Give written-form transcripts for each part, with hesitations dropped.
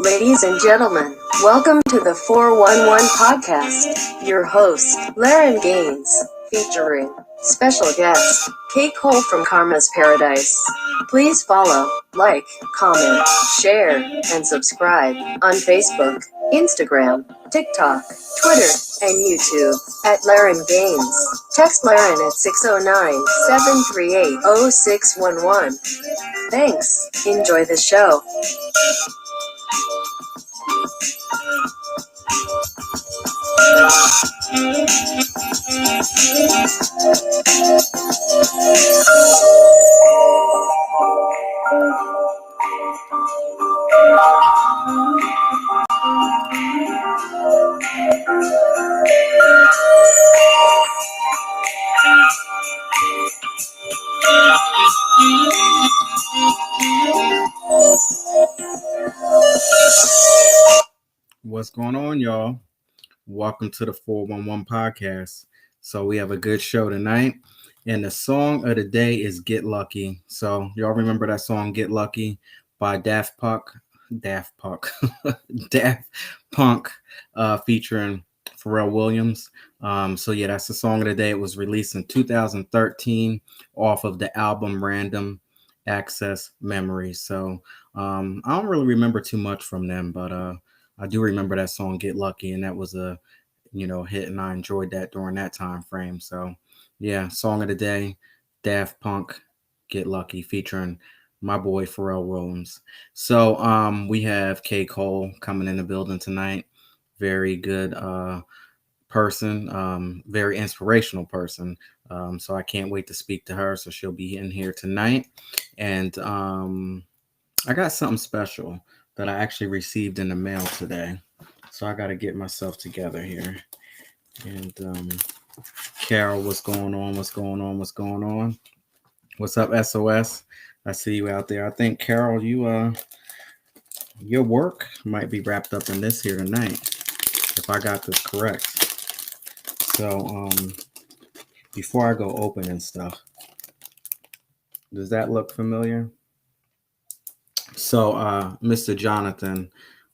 Ladies and gentlemen, welcome to the 411 podcast. Your host, Laren Gaines, featuring special guest, Kate Cole from Karma's Paradise. Please follow, like, comment, share, and subscribe on Facebook, Instagram, TikTok, Twitter, and YouTube at Laren Gaines. Text Laren at 609-738-0611. Thanks. Enjoy the show. What's going on, y'all? Welcome to the 411 podcast. So we have a good show tonight, and the song of the day is Get Lucky. So y'all remember that song Get Lucky by Daft Punk featuring Pharrell Williams. So yeah, that's the song of the day. It was released in 2013 off of the album Random Access Memories. So I don't really remember too much from them, but I do remember that song Get Lucky, and that was a hit, and I enjoyed that during that time frame. So yeah, song of the day, Daft Punk, Get Lucky, featuring my boy Pharrell Williams. So we have Kate Cole coming in the building tonight. Very good person, very inspirational person. So I can't wait to speak to her. So she'll be in here tonight. And I got something special that I actually received in the mail today. So I got to get myself together here. And Carol, what's going on? What's going on? What's going on? What's up, SOS? I see you out there. I think, Carol, your work might be wrapped up in this here tonight, if I got this correct. So before I go open and stuff, does that look familiar? So Mr. Jonathan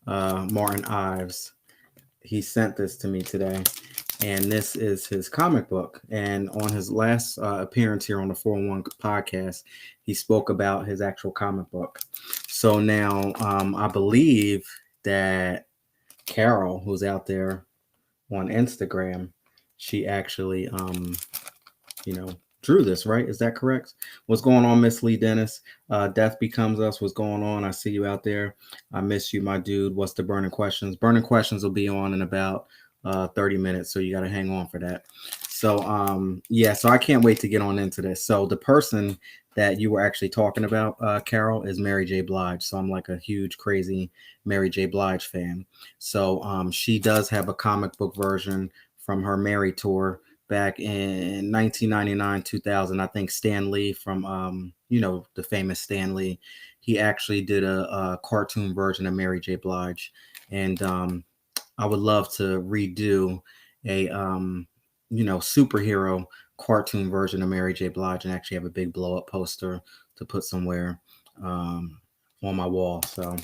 Martin Ives, he sent this to me today, and this is his comic book. And on his last appearance here on the 411 podcast, he spoke about his actual comic book. So now I believe that Carol, who's out there on Instagram, she actually drew this, right? Is that correct? What's going on, Miss Lee Dennis? Death Becomes Us. What's going on? I see you out there. I miss you, my dude. What's the burning questions? Burning questions will be on in about 30 minutes, so you got to hang on for that. So yeah, so I can't wait to get on into this. So the person that you were actually talking about, Carol, is Mary J. Blige. So I'm like a huge, crazy Mary J. Blige fan. So she does have a comic book version from her Mary tour back in 1999, 2000. I think Stan Lee from, the famous Stan Lee, he actually did a cartoon version of Mary J. Blige. And I would love to redo a, superhero cartoon version of Mary J. Blige and actually have a big blow up poster to put somewhere on my wall. So,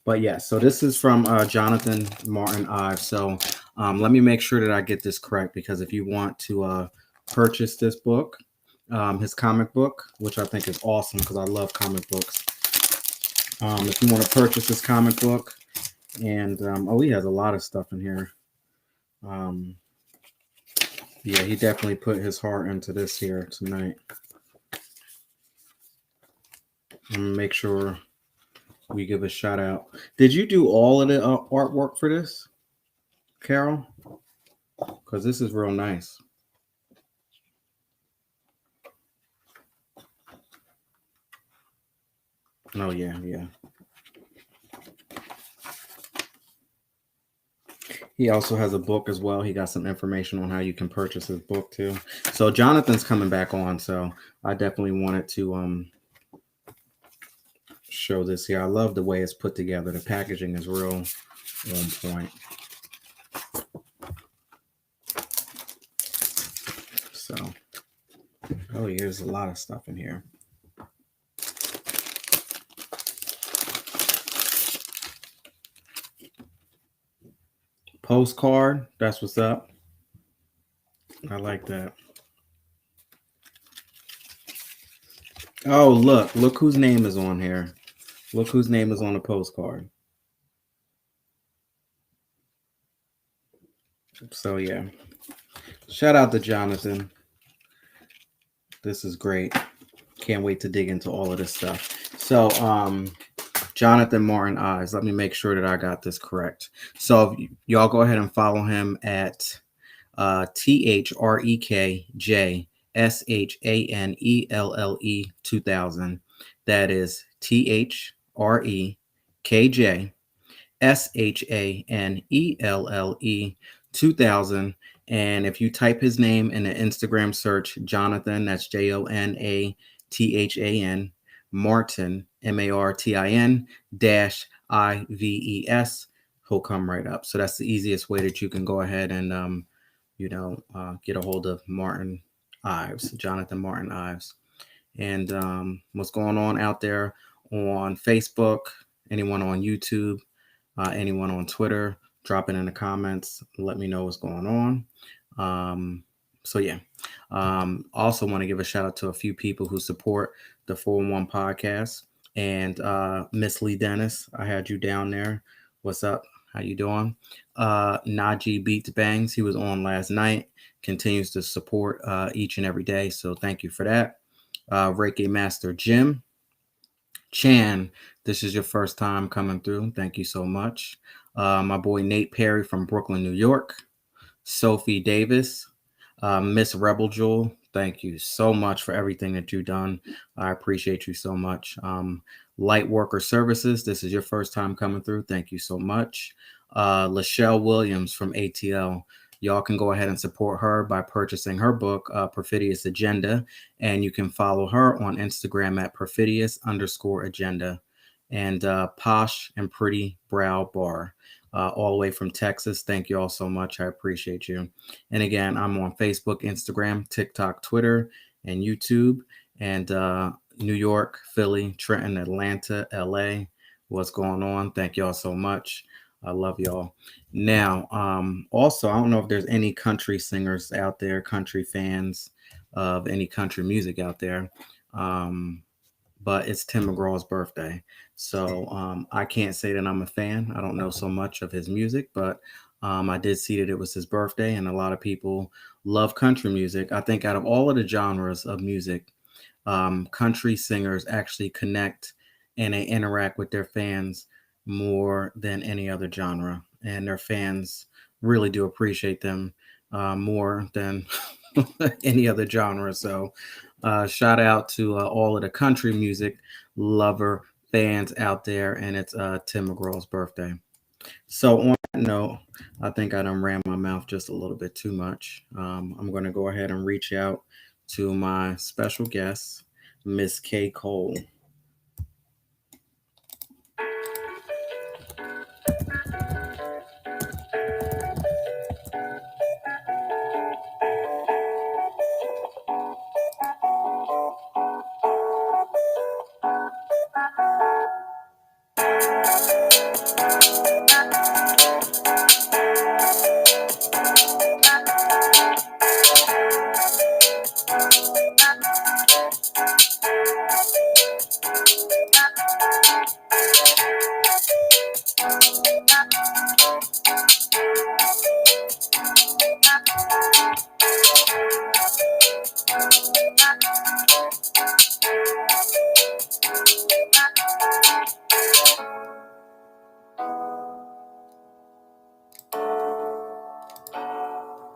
but yeah, so this is from Jonathan Martin Ives. So let me make sure that I get this correct, because if you want to purchase this book, his comic book, which I think is awesome because I love comic books. If you want to purchase this comic book, and he has a lot of stuff in here. Yeah, he definitely put his heart into this here tonight. I'm gonna make sure we give a shout out. Did you do all of the artwork for this, Carol? Because this is real nice. Oh yeah. He also has a book as well. He got some information on how you can purchase his book too. So Jonathan's coming back on, so I definitely wanted to show this here. I love the way it's put together. The packaging is real on point. So, here's a lot of stuff in here. postcard. That's what's up. I like that. Oh, look whose name is on here. Look whose name is on the postcard. So yeah, shout out to Jonathan. This is great. Can't wait to dig into all of this stuff. So, Jonathan Martin Eyes. Let me make sure that I got this correct. So, y'all go ahead and follow him at THREKJSHANELLE 2000. That is THREKJSHANELLE 2000. And if you type his name in the Instagram search, Jonathan, that's JONATHAN, Martin, MARTIN -IVES, he'll come right up. So that's the easiest way that you can go ahead and, get a hold of Martin Ives, Jonathan Martin Ives. And what's going on out there on Facebook, anyone on YouTube, anyone on Twitter, drop it in the comments. Let me know what's going on. So yeah, also want to give a shout out to a few people who support the 411 podcast. And Miss Lee Dennis, I had you down there. What's up? How you doing? Najee Beats Bangs, he was on last night. Continues to support each and every day. So thank you for that. Reiki Master Jim Chan, this is your first time coming through. Thank you so much. My boy Nate Perry from Brooklyn, New York. Sophie Davis, Miss Rebel Jewel, thank you so much for everything that you've done. I appreciate you so much. Light Worker Services, this is your first time coming through. Thank you so much. Lachelle Williams from ATL. Y'all can go ahead and support her by purchasing her book, Perfidious Agenda, and you can follow her on Instagram at perfidious_agenda. And Posh and Pretty Brow Bar, all the way from Texas. Thank you all so much. I appreciate you. And again, I'm on Facebook, Instagram, TikTok, Twitter, and YouTube. And New York, Philly, Trenton, Atlanta, LA. What's going on? Thank y'all so much. I love y'all. Now, also, I don't know if there's any country singers out there, country fans of any country music out there. But it's Tim McGraw's birthday. So I can't say that I'm a fan. I don't know so much of his music, but I did see that it was his birthday, and a lot of people love country music. I think out of all of the genres of music, country singers actually connect and they interact with their fans more than any other genre. And their fans really do appreciate them more than any other genre. So shout out to all of the country music lover fans out there. And it's Tim McGraw's birthday. So on that note, I think I done ran my mouth just a little bit too much. I'm going to go ahead and reach out to my special guest, Miss K. Cole.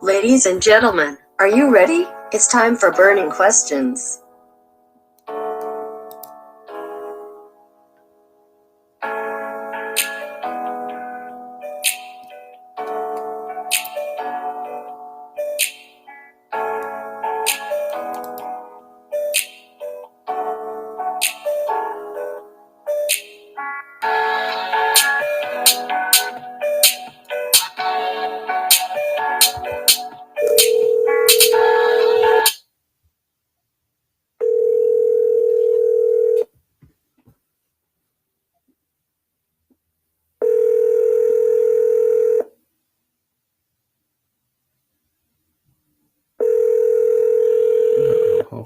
Ladies and gentlemen, are you ready? It's time for burning questions.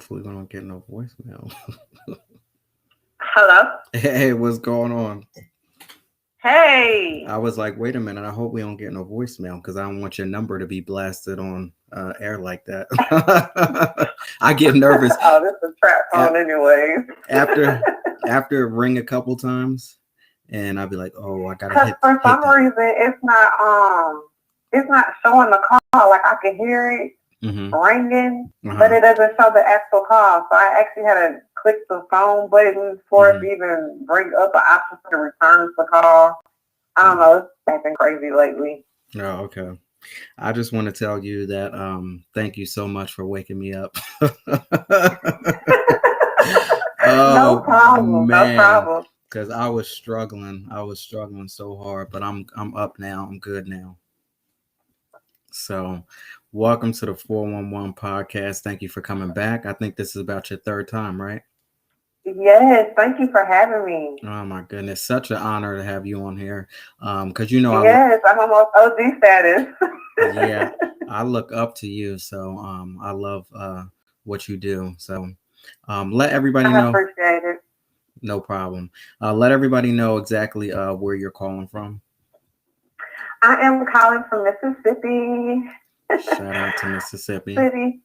Hopefully, we don't get no voicemail. Hello? Hey, what's going on? Hey! I was like, wait a minute. I hope we don't get no voicemail because I don't want your number to be blasted on air like that. I get nervous Oh, this is a trap phone anyways. after it ring a couple times, and I'll be like, oh, I gotta Because hit. for some that. reason, it's not showing the call. Like I can hear it ringing, but it doesn't show the actual call. So I actually had to click the phone button for it to even bring up an option to return the call. I don't know. It's acting crazy lately. Oh, okay. I just want to tell you that thank you so much for waking me up. No problem. Man. No problem. Because I was struggling so hard, but I'm up now. I'm good now. So, welcome to the 411 podcast. Thank you for coming back. I think this is about your third time, right? Yes, thank you for having me. Oh my goodness, such an honor to have you on here. Because you know, yes, I'm almost OG status. Yeah, I look up to you, so I love what you do. So, let everybody know. I appreciate it. No problem. Let everybody know exactly where you're calling from. I am calling from Mississippi. Shout out to Mississippi. City.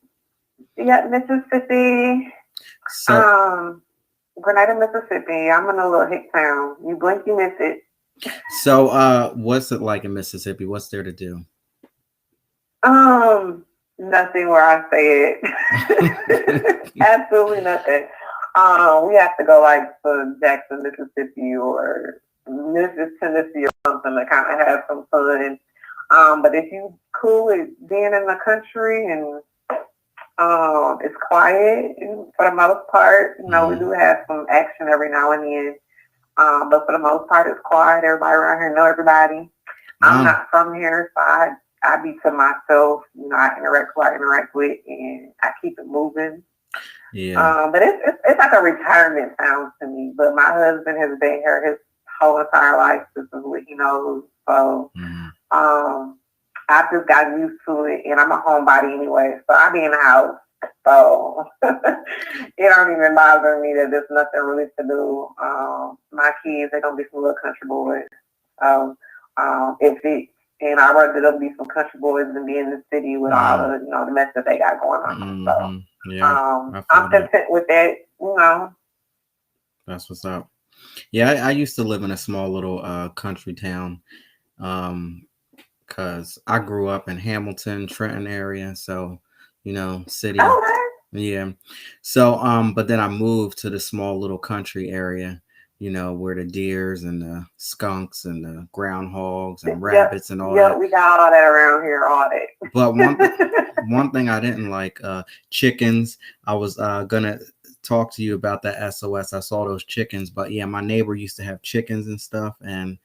Yeah, Mississippi. So, Grenada, Mississippi. I'm in a little hick town. You blink, you miss it. So, what's it like in Mississippi? What's there to do? Nothing where I say it. Absolutely nothing. We have to go like to Jackson, Mississippi or Memphis, Tennessee or something to kind of have some fun. But if you cool with being in the country and it's quiet for the most part, you know, we do have some action every now and then. But for the most part, it's quiet. Everybody around here know everybody. I'm not from here, so I be to myself. You know, I interact who I interact with, and I keep it moving. Yeah. But it's like a retirement town to me. But my husband has been here his whole entire life. This is what he knows. So I've just gotten used to it, and I'm a homebody anyway. So I be in the house. So it don't even bother me that there's nothing really to do. My kids, they don't be some little country boys. And I'd rather them be some country boys than be in the city with all the, you know, the mess that they got going on. So yeah, I'm content with that, you know. That's what's up. Yeah, I used to live in a small little country town. Because I grew up in Hamilton, Trenton area, so you know, city. Okay. Yeah. So but then I moved to the small little country area, you know, where the deers and the skunks and the groundhogs and rabbits and all that. Yeah, we got all that around here, all that. But one thing I didn't like, chickens. I was gonna talk to you about that SOS. I saw those chickens, but yeah, my neighbor used to have chickens and stuff, and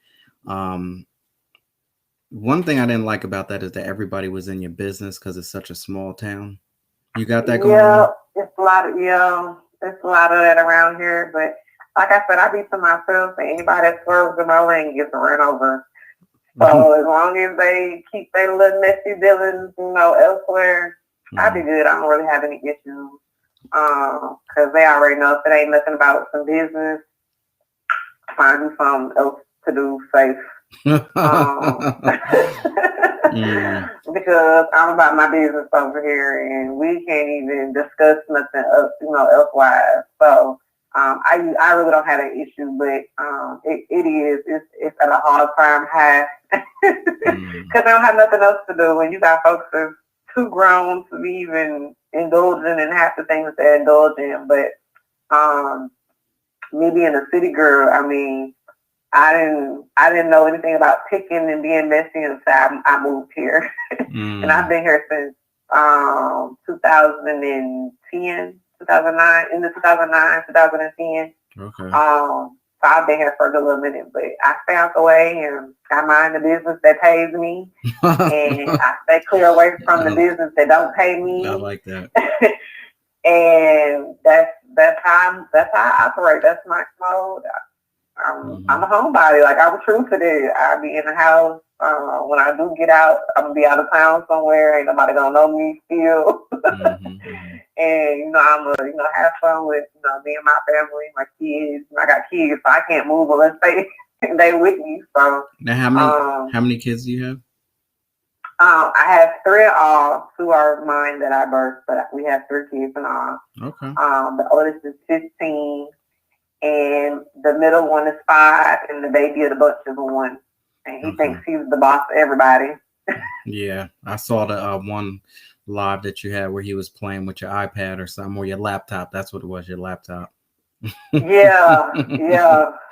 one thing I didn't like about that is that everybody was in your business because it's such a small town. You got that going on? It's a lot of that around here. But like I said, I be to myself, and anybody that swerves in my lane gets run over. So as long as they keep their little messy dealings, you know, elsewhere, I be good. I don't really have any issues. Because they already know if it ain't nothing about some business, find something else to do safe. Because I'm about my business over here, and we can't even discuss nothing else, you know, elsewise. So I really don't have an issue, but it's at a hard time high because they don't have nothing else to do, and you got folks that's too grown to be even indulging in half the things they're indulging in. But me being a city girl, I mean, I didn't know anything about picking and being messy inside. I moved here, and I've been here since 2010, 2009, into 2009, 2010. Okay. So I've been here for a little minute, but I stay out the way and I mind the business that pays me, and I stay clear away from the business that don't pay me. I like that. And that's how I operate. That's my mode. I'm a homebody. Like, I'm true to that. I be in the house. When I do get out, I'm gonna be out of town somewhere. Ain't nobody gonna know me still. and I'm have fun with me and my family, my kids. I got kids, so I can't move unless they with me. So now, how many kids do you have? I have 3 in all. 2 are mine that I birthed, but we have 3 kids in all. Okay. The oldest is 15, and the middle one is 5, and the baby of the bunch is 1. And he thinks he's the boss of everybody. Yeah, I saw the one live that you had where he was playing with your iPad or something, or your laptop. That's what it was, your laptop. Yeah.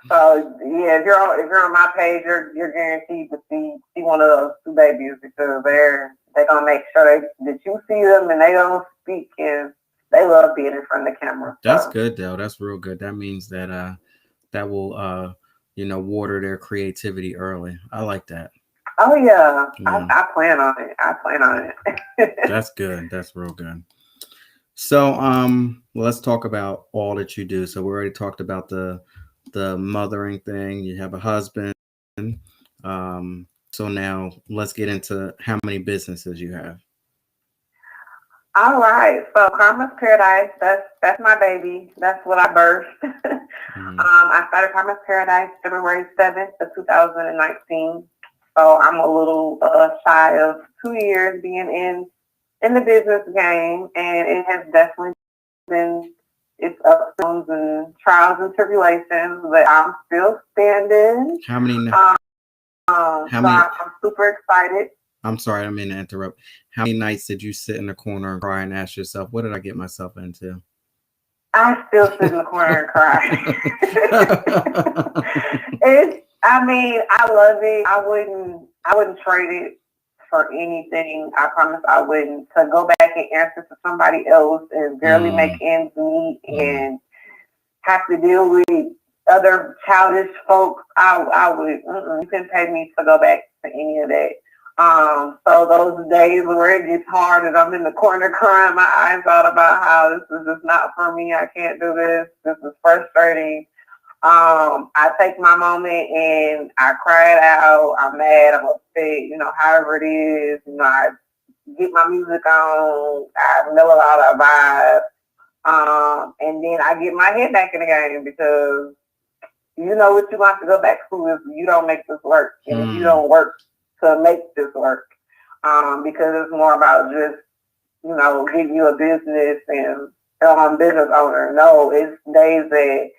So if you're on my page, you're guaranteed to see one of those 2 babies, because they're gonna make sure that you see them and they don't speak, and they love being in front of the camera. That's good though. That's real good. That means that that will water their creativity early. I like that. Oh yeah. I plan on it. That's good. That's real good. So let's talk about all that you do. So we already talked about the mothering thing. You have a husband. So now let's get into how many businesses you have. All right. So Karma's Paradise, that's my baby. That's what I birthed. I started Karma's Paradise February 7th of 2019. So I'm a little shy of 2 years being in the business game, and it has definitely been its ups and trials and tribulations, but I'm still standing. How many? I'm super excited. I'm sorry, I didn't mean to interrupt. How many nights did you sit in the corner and cry and ask yourself, what did I get myself into? I still sit in the corner and cry. I love it. I wouldn't trade it for anything. I promise I wouldn't. To go back and answer to somebody else and barely make ends meet and have to deal with other childish folks, I would. You couldn't pay me to go back to any of that. So those days where it gets hard and I'm in the corner crying my eyes out about how this is just not for me. I can't do this. This is frustrating. I take my moment and I cry it out. I'm mad. I'm upset. However it is. I get my music on. I mellow out a vibe. And then I get my head back in the game, because what you want to go back to is you don't make this work, and if you don't work to make this work, because it's more about just getting you a business and business owner. No, it's days that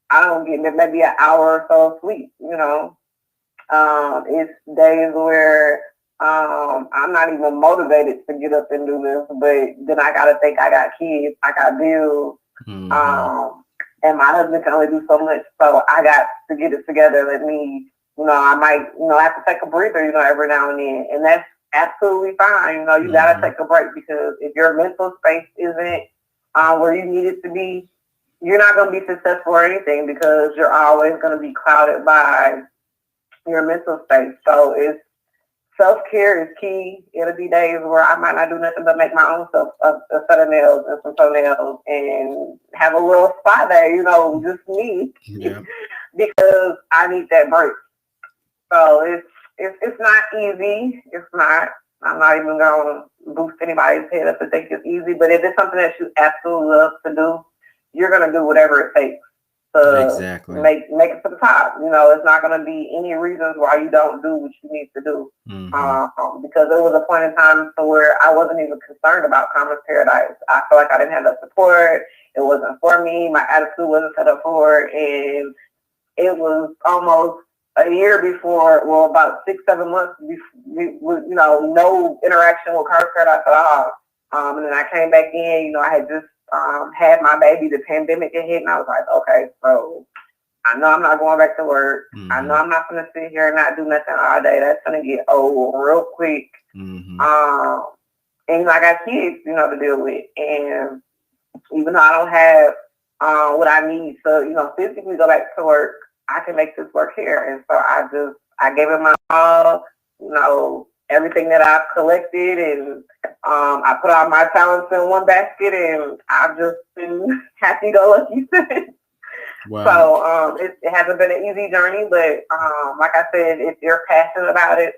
I don't get maybe an hour or so of sleep. It's days where I'm not even motivated to get up and do this, but then I gotta think I got kids, I got bills, and my husband can only do so much, so I got to get it together. Let me, I might, have to take a breather, every now and then, and that's absolutely fine. You gotta take a break, because if your mental space isn't where you need it to be, you're not going to be successful or anything, because you're always going to be clouded by your mental space. So self-care is key. It'll be days where I might not do nothing but make my own self a set of nails and some toenails and have a little spa day, just me, because I need that break. So it's not easy. It's not. I'm not even going to boost anybody's head up to think it's easy. But if it's something that you absolutely love to do, you're going to do whatever it takes to make it to the top. It's not going to be any reasons why you don't do what you need to do. Because there was a point in time where I wasn't even concerned about Karma's Paradise. I felt like I didn't have the support. It wasn't for me. My attitude wasn't set up for it. And it was almost a year before, about 6-7 months before, no interaction with Karma's Paradise at all. And then I came back in, I had just had my baby, the pandemic had hit, and I was like, okay, so I know I'm not going back to work. I know I'm not going to sit here and not do nothing all day. That's going to get old real quick. And I got kids, to deal with. And even though I don't have what I need to, physically go back to work, I can make this work here. And so I gave it my all, everything that I've collected, and I put all my talents in one basket, and I've just been happy-go-lucky since. Wow. So it hasn't been an easy journey, but like I said, if you're passionate about it,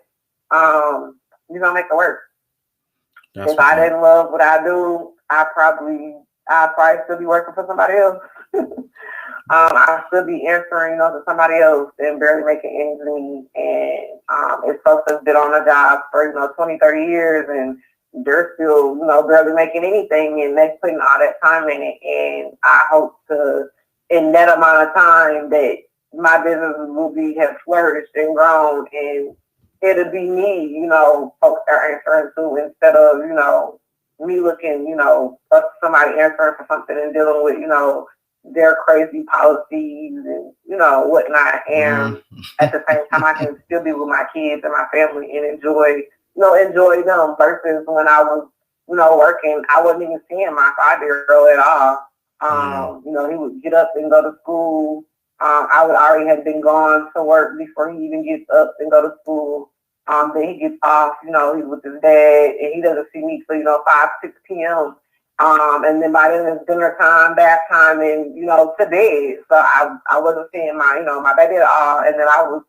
you're going to make it work. If I didn't love what I do, I'll probably still be working for somebody else. I'll still be answering, to somebody else and barely making ends meet. And if folks have been on a job for, 20, 30 years and they're still, barely making anything and they're putting all that time in it. And I hope to, in that amount of time, that my business will have flourished and grown, and it'll be me, folks are answering to, instead of, me looking, up somebody answering for something and dealing with, their crazy policies and, whatnot. And at the same time, I can still be with my kids and my family and enjoy them, versus when I was, working, I wasn't even seeing my 5-year-old at all. He would get up and go to school. I would already have been gone to work before he even gets up and go to school. Then he gets off, he's with his dad, and he doesn't see me till, 5, 6 p.m. And then by then it's dinner time, bath time, and, to bed. So I wasn't seeing my baby at all. And then I was,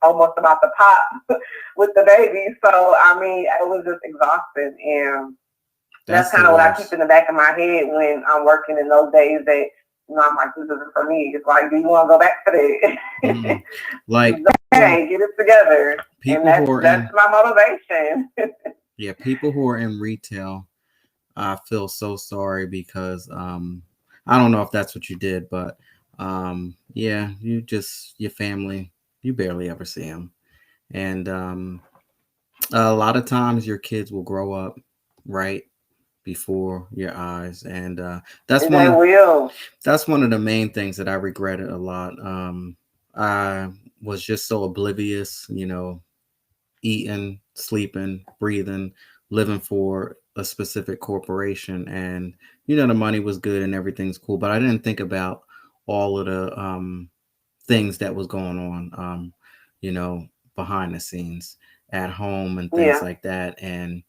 almost about to pop with the baby. So, I mean, it was just exhausting. And that's kind of what I keep in the back of my head when I'm working in those days that, I'm like, this isn't for me. It's like, do you want to go back to that? Like, hey, get it together. And that's my motivation. Yeah, people who are in retail, I feel so sorry because I don't know if that's what you did, but yeah, your family, you barely ever see them. And a lot of times your kids will grow up right before your eyes, and that's one of the main things that I regretted a lot. I was just so oblivious, eating, sleeping, breathing, living for a specific corporation, and the money was good and everything's cool, but I didn't think about all of the things that was going on, behind the scenes at home and things like that. And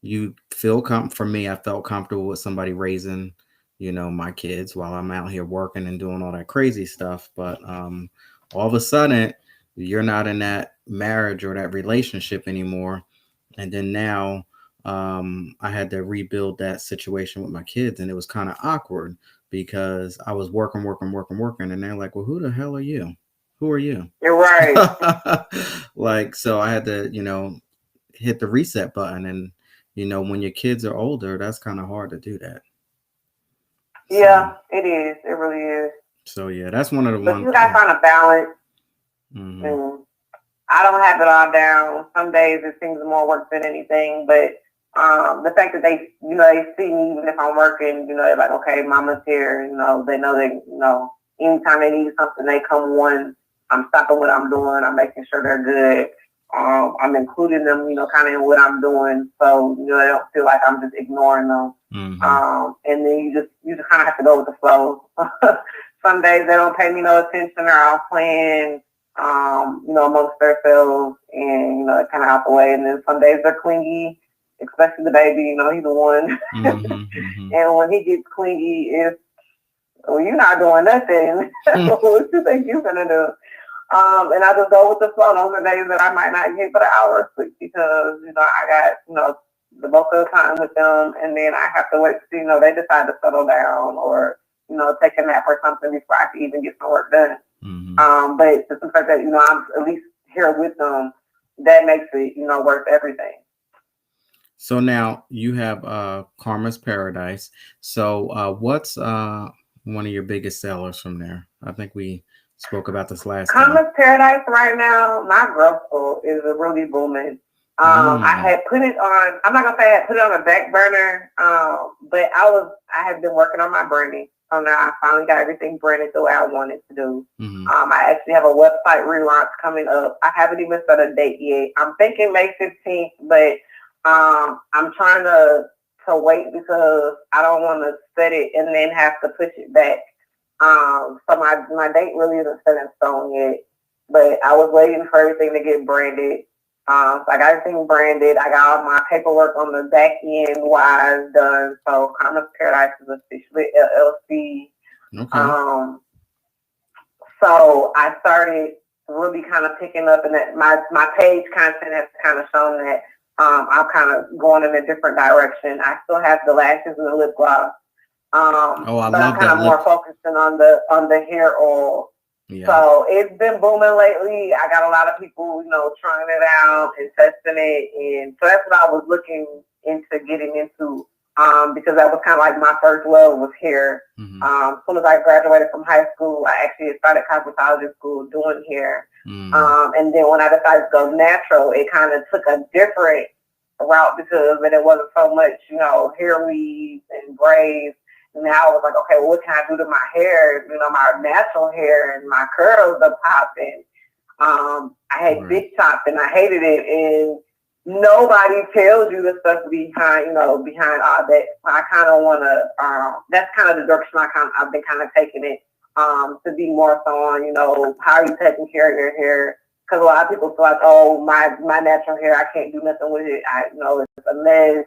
you feel for me, I felt comfortable with somebody raising, my kids while I'm out here working and doing all that crazy stuff. But all of a sudden, you're not in that marriage or that relationship anymore. And then now I had to rebuild that situation with my kids. And it was kind of awkward because I was working. And they're like, well, who the hell are you? Who are you? You're right. Like, so I had to, hit the reset button. And, when your kids are older, that's kind of hard to do that. Yeah, it is. It really is. So, yeah, that's one of the ones. But you got to find a balance. Mm-hmm. And I don't have it all down. Some days it seems more work than anything. But the fact that they see me even if I'm working, they're like, okay, mama's here. They know anytime they need something, they come one. I'm stopping what I'm doing. I'm making sure they're good. I'm including them, kind of in what I'm doing, so they don't feel like I'm just ignoring them. Mm-hmm. And then you just kind of have to go with the flow. Some days they don't pay me no attention, or I'll plan, amongst themselves, and it's kind of out the way. And then some days they're clingy, especially the baby. He's the one. Mm-hmm. And when he gets clingy, it's, well, you're not doing nothing. What you think you're gonna do? And I just go with the flow. Those are days that I might not get but an hour of sleep because, I got, the bulk of the time with them. And then I have to wait to see, they decide to settle down or, take a nap or something before I can even get some work done. Mm-hmm. But the fact that, I'm at least here with them, that makes it, worth everything. So now you have Karma's Paradise. So what's one of your biggest sellers from there? I think we spoke about this last time. Karma's Paradise right now, my growth is really booming. I had put it on, I'm not going to say I had put it on a back burner, but I had been working on my branding. So now I finally got everything branded the way I wanted to do. Mm-hmm. I actually have a website relaunch coming up. I haven't even set a date yet. I'm thinking May 15th, but I'm trying to wait because I don't want to set it and then have to push it back. So my date really isn't set in stone yet, but I was waiting for everything to get branded. So I got everything branded. I got all my paperwork on the back end wise done. So Karma's Paradise is officially LLC. Okay. So I started really kind of picking up, and that my page content has kind of shown that I'm kind of going in a different direction. I still have the lashes and the lip gloss. I But I'm love kind that of more focusing on the hair oil. Yeah. So it's been booming lately. I got a lot of people, trying it out and testing it, and so that's what I was looking into getting into. Because that was kind of like my first love was hair. Mm-hmm. As soon as I graduated from high school, I actually started cosmetology school doing hair. And then when I decided to go natural, it kind of took a different route because then it wasn't so much, hair weaves and braids. And now I was like, okay, well, what can I do to my hair? My natural hair and my curls are popping. I had big chops and I hated it. And nobody tells you the stuff behind all that. I kind of want to, that's kind of the direction I've been kind of taking it, to be more so on, how are you taking care of your hair? Because a lot of people feel like, oh, my natural hair, I can't do nothing with it. It's a mess.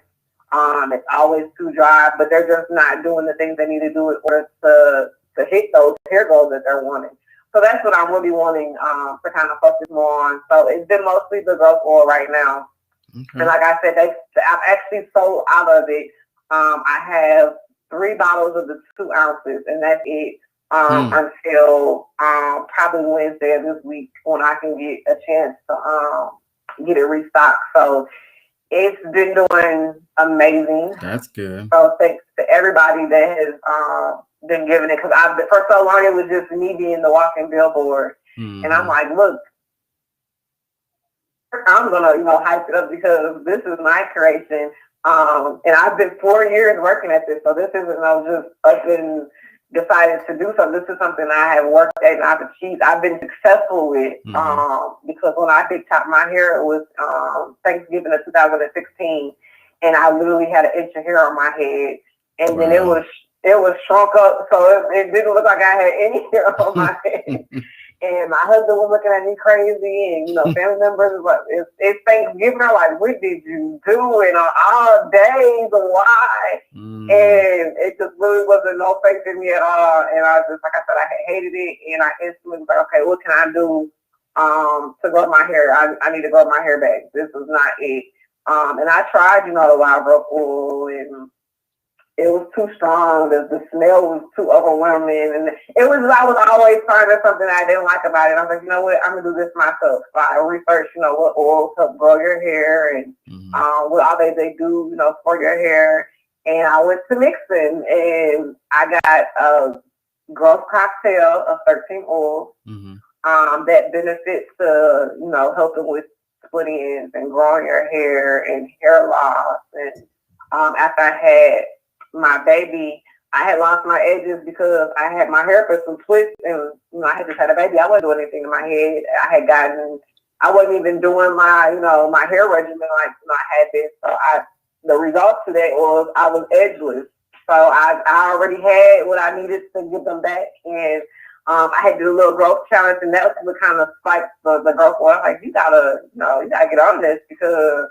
It's always too dry, but they're just not doing the things they need to do in order to hit those hair goals that they're wanting. So that's what I'm really wanting, to kind of focus more on. So it's been mostly the growth oil right now. Okay. And like I said, I've actually sold out of it. I have 3 bottles of the 2 ounces, and that's it. Until probably Wednesday of this week when I can get a chance to get it restocked. So it's been doing amazing. That's good. So thanks to everybody that has been giving it, because for so long it was just me being the walking billboard. Mm-hmm. And I'm like, look, I'm gonna hype it up because this is my creation. And I've been 4 years working at this, so this isn't just up and decided to do something. This is something I have worked at and I've achieved. I've been successful with, because when I big top my hair, it was Thanksgiving of 2016, and I literally had an inch of hair on my head, and then it was shrunk up, so it didn't look like I had any hair on my head. And my husband was looking at me crazy, and family members was like, "It's Thanksgiving." I'm like, "What did you do?" And all days, why? And it just really wasn't no faith in me at all. And I just, like I said, I hated it, and I instantly was like, "Okay, what can I do to grow my hair? I need to grow my hair back. This is not it." And I tried, the wild growth oil, and it was too strong. The smell was too overwhelming, and I was always finding something I didn't like about it. I was like, you know what, I'm gonna do this myself. So I researched, what oils help grow your hair, and what all they do, for your hair. And I went to mixing, and I got a growth cocktail of 13 oils that benefits to, helping with split ends and growing your hair and hair loss. And after I had my baby, I had lost my edges because I had my hair for some twists, and I had just had a baby. I wasn't doing anything to my head. I wasn't even doing my my hair regimen like I had this. So the results of that was I was edgeless. So I already had what I needed to get them back, and I had to do a little growth challenge, and that was what kind of spiked the growth. Well, like you gotta get on this because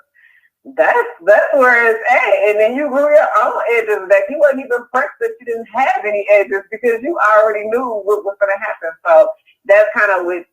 that's where it's at. And then you grew your own edges back. You wasn't even pressed that you didn't have any edges because you already knew what was going to happen. So that's kind of what,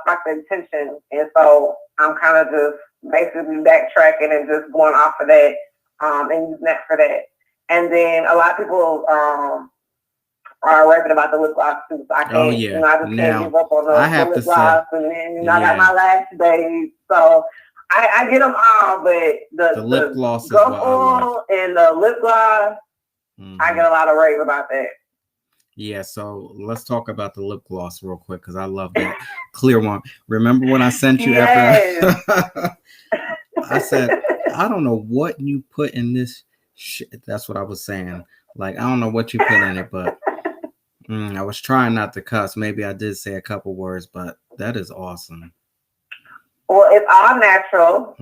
sparked the attention. And so I'm kind of just basically backtracking and just going off of that, and using that for that. And then a lot of people are raving about the lip gloss too. So I can't, I just can't give up on the lip gloss. And then, I got my last day. So I get them all, but the lip gloss is growth oil and the lip gloss, I get a lot of rave about that. Yeah, so let's talk about the lip gloss real quick because I love that clear one. Remember when I sent you after? I said, I don't know what you put in this shit. That's what I was saying. Like, I don't know what you put in it, but I was trying not to cuss. Maybe I did say a couple words, but that is awesome. Well, it's all natural.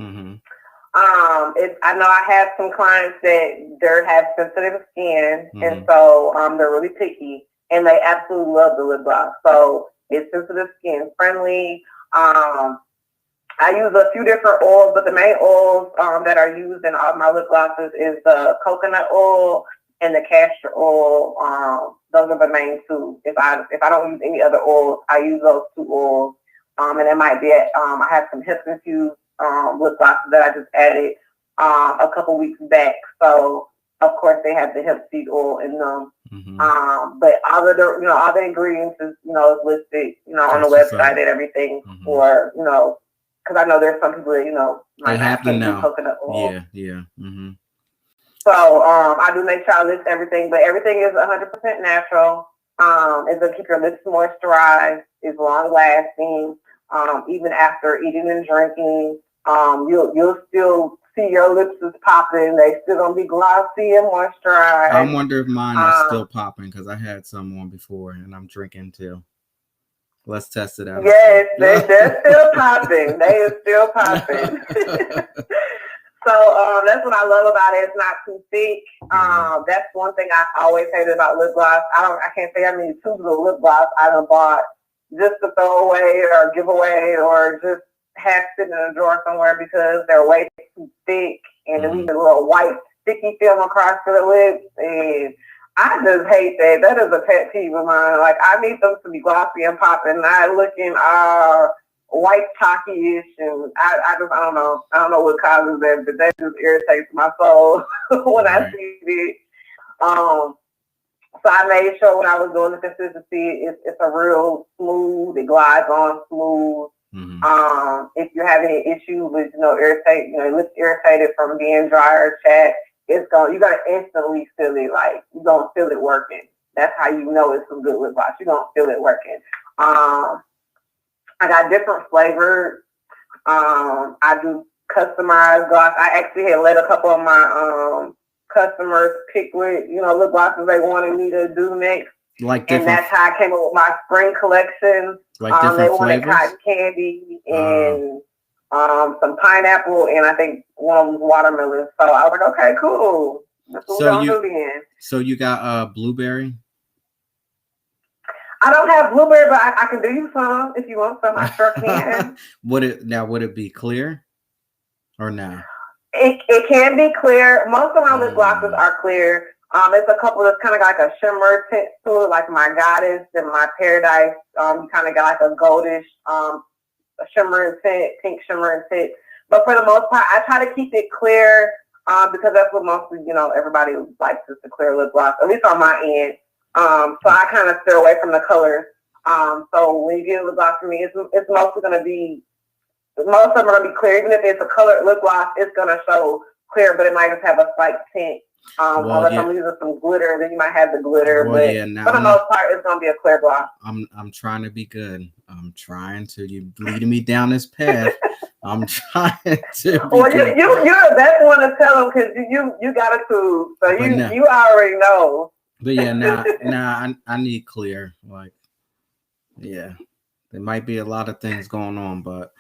I know I have some clients that they have sensitive skin, and so they're really picky, and they absolutely love the lip gloss. So it's sensitive skin friendly. I use a few different oils, but the main oils that are used in all my lip glosses is the coconut oil and the castor oil. Those are the main two. If I don't use any other oils, I use those 2 oils. And it might be I have some hemp infused lip glosses that I just added a couple weeks back. So of course they have the hemp seed oil in them. But all of the all the ingredients is is listed on the website and everything for because I know there's some people that might have to know coconut oil. Yeah. So I do make sure I list everything, but everything is 100% natural. It's gonna keep your lips moisturized. It's long lasting. Even after eating and drinking, you'll still see your lips is popping. They still gonna be glossy and moisturized. I wonder if mine are still popping because I had some on before and I'm drinking too. Let's test it out. Yes, they're still popping. They are still popping. So that's what I love about it. It's not too thick. That's one thing I always hated about lip gloss. I can't say how many tubes of lip gloss I done bought just to throw away or give away or just have sitting in a drawer somewhere because they're way too thick and they leave a little white sticky film across the lips. And I just hate that. That is a pet peeve of mine. Like, I need them to be glossy and popping, not looking white chalky-ish. And I don't know. I don't know what causes that, but that just irritates my soul when I see it. So I made sure when I was doing the consistency, it's a real smooth. It glides on smooth. If you have any issues with lips irritated from being dry or chapped, you're gonna instantly feel it. Like, you're gonna feel it working. That's how you know it's some good lip gloss. You're gonna feel it working. I got different flavors. I do customized gloss. I actually had let a couple of my customers pick what lip glosses they wanted me to do next. And that's how I came up with my spring collection. Like different they wanted flavors? Cotton candy and some pineapple, and I think one was watermelon. So I was like, okay, cool. That's what we're gonna do then. So you got blueberry? I don't have blueberry, but I can do you some if you want some. I sure can. Would it be clear or no? It can be clear. Most of my lip glosses are clear. It's a couple that's kind of like a shimmer tint to it, like my Goddess and my Paradise. You kind of got like a goldish shimmer and tint, pink shimmer and tint. But for the most part, I try to keep it clear because that's what mostly, everybody likes is the clear lip gloss, at least on my end. So I kind of steer away from the colors. So when you get a lip gloss from me, it's mostly going to be, most of them are going to be clear. Even if it's a colored lip gloss, it's going to show clear, but it might just have a slight tint. Unless I'm using some glitter, then you might have the glitter. For the most part, it's going to be a clear gloss. I'm trying to be good. I'm trying to. You're leading me down this path. I'm trying to. Well, you're the best one to tell them because you got a tube, so you already know. But yeah, now I need clear. Like, yeah, there might be a lot of things going on, but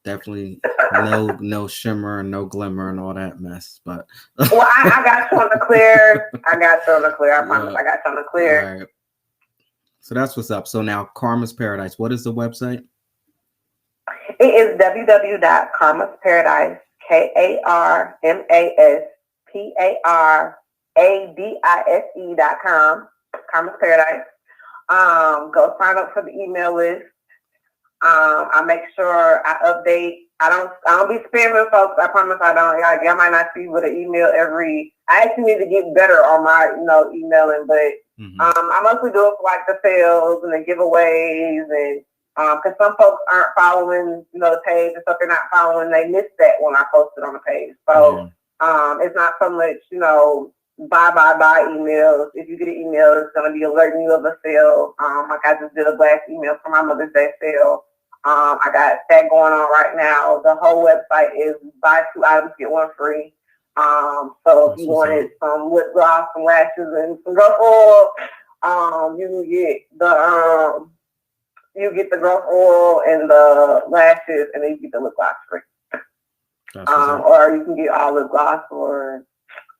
definitely no shimmer and no glimmer and all that mess. But well, I got you on the clear. I promise I got you on the clear. All right. So that's what's up. So now Karma's Paradise. What is the website? It is www.karmasparadise, KarmasParadise.com. Karma's Paradise. Go sign up for the email list. I make sure I update. I don't be spamming folks. I promise I don't. I might not see with an email I actually need to get better on my emailing, but I mostly do it for like the sales and the giveaways and because some folks aren't following the page and stuff. They're not following. They miss that when I post it on the page. So it's not so much buy emails. If you get an email, it's going to be alerting you of a sale. Like I just did a blast email for my Mother's Day sale. I got that going on right now. The whole website is buy 2 items, get 1 free. So if you wanted some lip gloss, some lashes, and some growth oil, you get the growth oil and the lashes, and then you get the lip gloss free. Or you can get all lip gloss or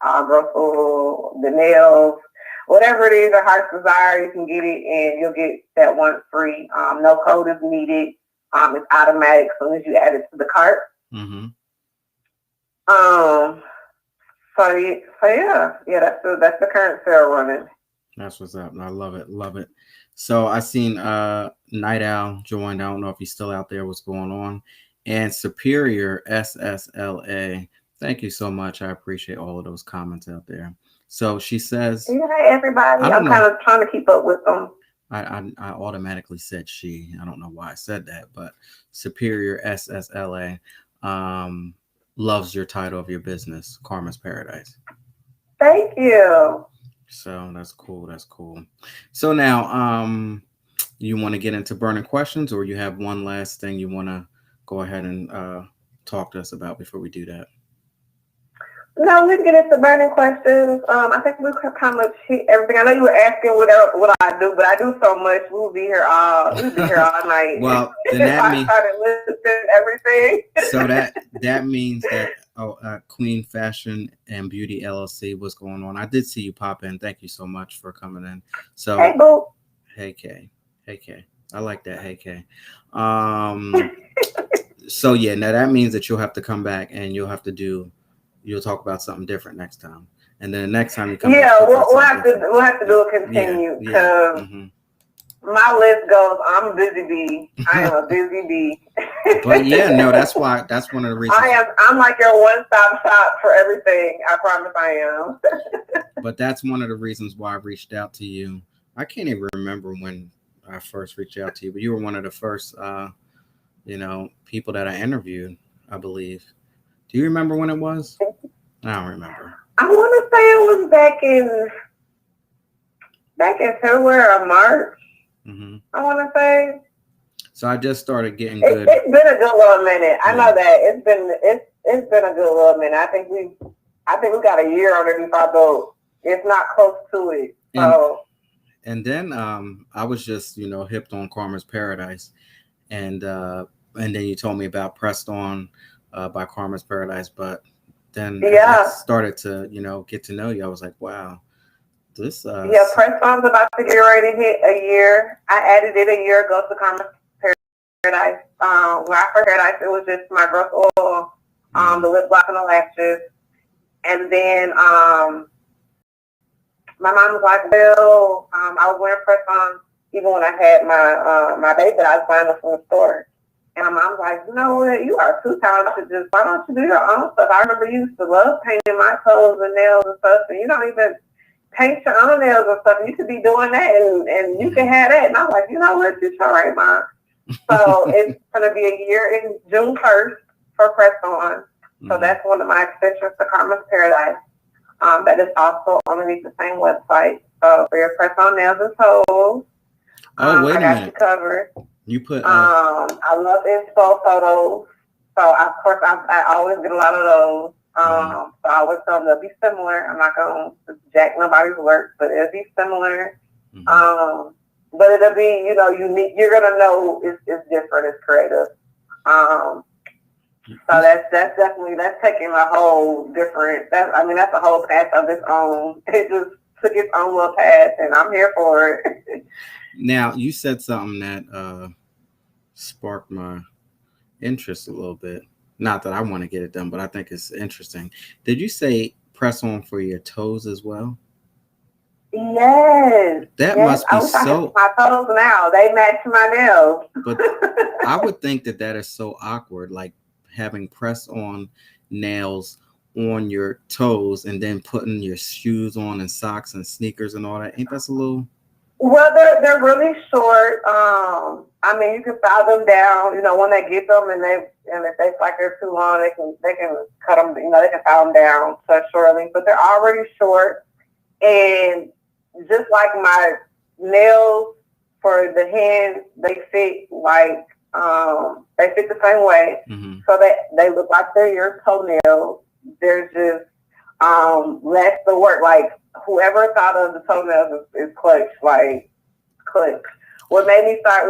growth oil, the nails, whatever it is your heart's desire, you can get it, and you'll get that 1 free. No code is needed. It's automatic as soon as you add it to the cart. So yeah, that's the current sale running. That's what's up. I love it. So I seen Night Owl joined. I don't know if he's still out there. What's going on? And Superior SSLA. Thank you so much. I appreciate all of those comments out there. So she says, Yeah, everybody. I don't I'm know. kind of trying to keep up with them. I automatically said she. I don't know why I said that, but Superior SSLA loves your title of your business, Karma's Paradise. Thank you. So that's cool. That's cool. So now, you want to get into burning questions, or you have one last thing you want to go ahead and talk to us about before we do that? No, we can get into burning questions. I think we could kind of hit everything. I know you were asking what I do, but I do so much. We'll be here all night. Well, then that means I started listening to everything. So that means that Queen Fashion and Beauty LLC, what's going on? I did see you pop in. Thank you so much for coming in. So Hey, boo. Hey Kay. I like that. Hey Kay. So yeah, now that means that you'll have to come back and you'll talk about something different next time. And then the next time you come back, we'll have to do a continue because my list goes, I'm a busy bee. I am a busy bee. But yeah, no, that's one of the reasons. I'm like your one-stop shop for everything. I promise I am. But that's one of the reasons why I reached out to you. I can't even remember when I first reached out to you, but you were one of the first, people that I interviewed, I believe. Do you remember when it was? I don't remember. I want to say it was back in February or March. Mm-hmm. I want to say. So I just started getting good. It's been a good little minute. I know that it's been a good little minute. I think we got a year underneath our belt. It's not close to it. So. And then I was just hipped on Karma's Paradise, and then you told me about Pressed On by Karma's Paradise, but then I started to get to know you. I was like, wow. This Press On's about to get ready to hit a year. I added it a year ago to Karma's Paradise. When I first Paradise, it was just my growth oil, the lip gloss and the lashes. And then my mom was like, well, I was wearing Press On even when I had my baby that I was buying them from the store. And my mom's like, you know what, you are too talented. Just why don't you do your own stuff? I remember you used to love painting my toes and nails and stuff, and you don't even paint your own nails and stuff. You could be doing that, and you can have that. And I'm like, you know what, you're all right, Mom. So it's going to be a year in June 1st for Press On. So that's one of my extensions to Karma's Paradise. That is also underneath the same website. So for your Press On nails and toes, wait a minute. I got you covered. You put. I love inspo photos. So of course I always get a lot of those. So I always tell them they'll be similar. I'm not gonna jack nobody's work, but it'll be similar. But it'll be unique. You're gonna know it's different. It's creative. So that's definitely taking a whole different. That's a whole path of its own. It just took its own little path, and I'm here for it. Now, you said something that sparked my interest a little bit. Not that I want to get it done, but I think it's interesting. Did you say press on for your toes as well? Yes. That must be so. My toes now, they match my nails. But I would think that is so awkward, like having press on nails on your toes and then putting your shoes on and socks and sneakers and all that. Ain't that a little? Well, they're really short. You can file them down. When they get them, and if they feel like they're too long, they can cut them. They can file them down so shortly. But they're already short, and just like my nails for the hands, they fit the same way. Mm-hmm. So they look like they're your toenails. They're just less the work. Like whoever thought of the toenails is clutch. What made me start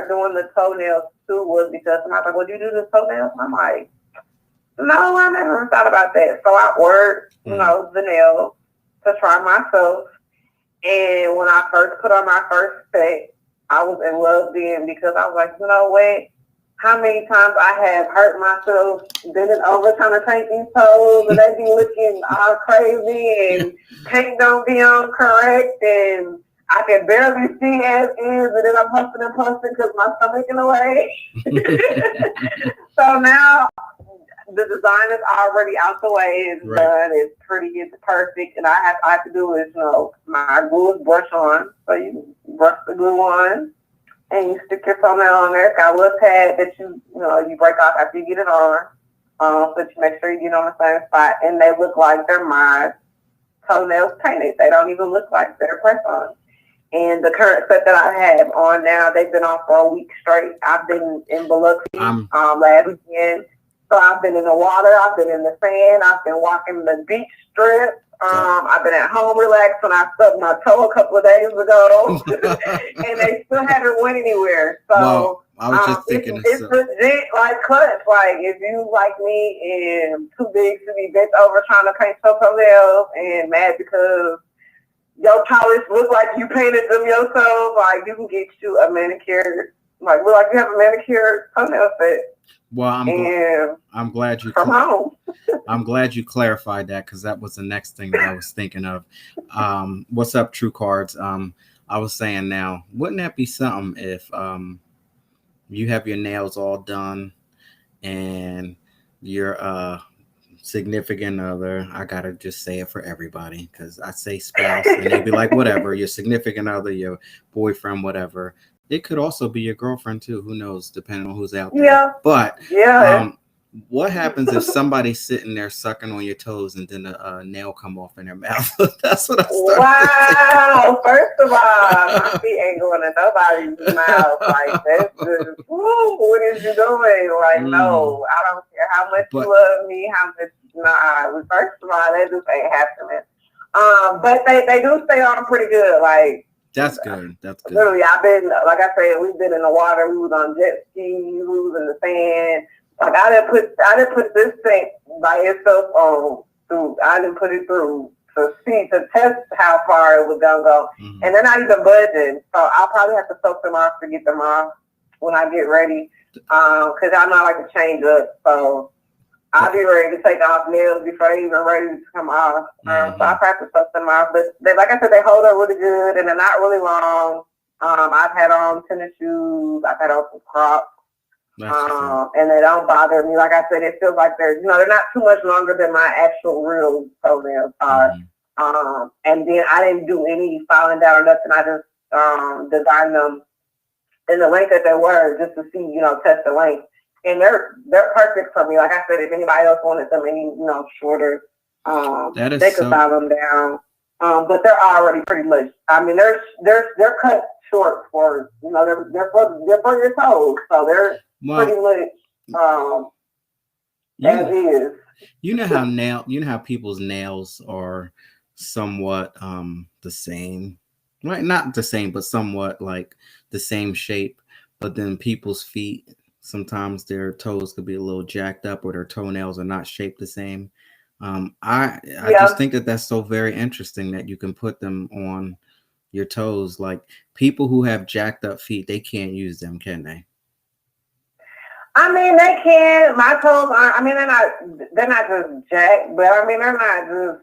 doing the toenails too was because somebody's like, "Would you do the toenails?" I'm like, "No, I never thought about that." So I ordered, the nails to try myself. And when I first put on my first set, I was in love then because I was like, you know what? How many times I have hurt myself bending over trying to paint these toes and they be looking all crazy and paint don't be on correct and I can barely see as is, and then I'm huffing and puffing because my stomach in the way. So now the design is already out the way. It's done. It's pretty. It's perfect. And I have to do is, my glue is brush on. So you brush the glue on, and you stick your toenail on there. It's got a little pad that you break off after you get it on. So that you make sure you get on the same spot, and they look like they're my toenails painted. They don't even look like they're pressed on. And the current set that I have on now, they've been on for a week straight. I've been in Biloxi last weekend. So I've been in the water, I've been in the sand, I've been walking the beach strip. I've been at home relaxing. I stubbed my toe a couple of days ago, and they still haven't went anywhere. So I was just thinking it's legit like clutch. Like if you like me and too big to be bent over trying to paint your toenails and mad because your polish look like you painted them yourself, like you can get you a manicure. Like look like you have a manicure toenail set. Well, I'm glad you from home. I'm glad you clarified that because that was the next thing that I was thinking of. What's up, True Cards? I was saying now, wouldn't that be something if you have your nails all done and your significant other, I gotta just say it for everybody because I say spouse and they'd be like, whatever, your significant other, your boyfriend, whatever. It could also be your girlfriend too. Who knows, depending on who's out there. Yeah. But what happens if somebody's sitting there sucking on your toes and then a nail come off in their mouth? That's what I started. Wow. First of all, my feet ain't going in nobody's mouth. Like that's just, what is you doing? Like, no, I don't care how much you love me, how much First of all, that just ain't happening. But they do stay on pretty good. Like that's good. That's good. Literally, I've been, like I said, we've been in the water. We was on jet skis. We was in the sand. Like I didn't put this thing by itself on through. I didn't put it through to test how far it was gonna go, and they're not even budging. So I'll probably have to soak them off to get them off when I get ready, because I'm not like to change up. So I'll be ready to take off nails before they even ready to come off. So I practice soak them off, but like I said, they hold up really good and they're not really long. I've had on tennis shoes. I've had on some Crocs. And they don't bother me. Like I said, it feels like they're not too much longer than my actual real toenails are. And then I didn't do any filing down or nothing. I just designed them in the length that they were just to see, test the length. And they're perfect for me. Like I said, if anybody else wanted them any, shorter, they could file them down. But they're already pretty much. I mean, they're cut short for they're for your toes, so they're pretty much as is. You know how people's nails are somewhat the same, like not the same, but somewhat like the same shape. But then people's feet, sometimes their toes could be a little jacked up, or their toenails are not shaped the same. I just think that that's so very interesting that you can put them on your toes. Like people who have jacked up feet, they can't use them, can they? I mean, they can. My toes aren't. I mean, they're not just jacked, but I mean, they're not just.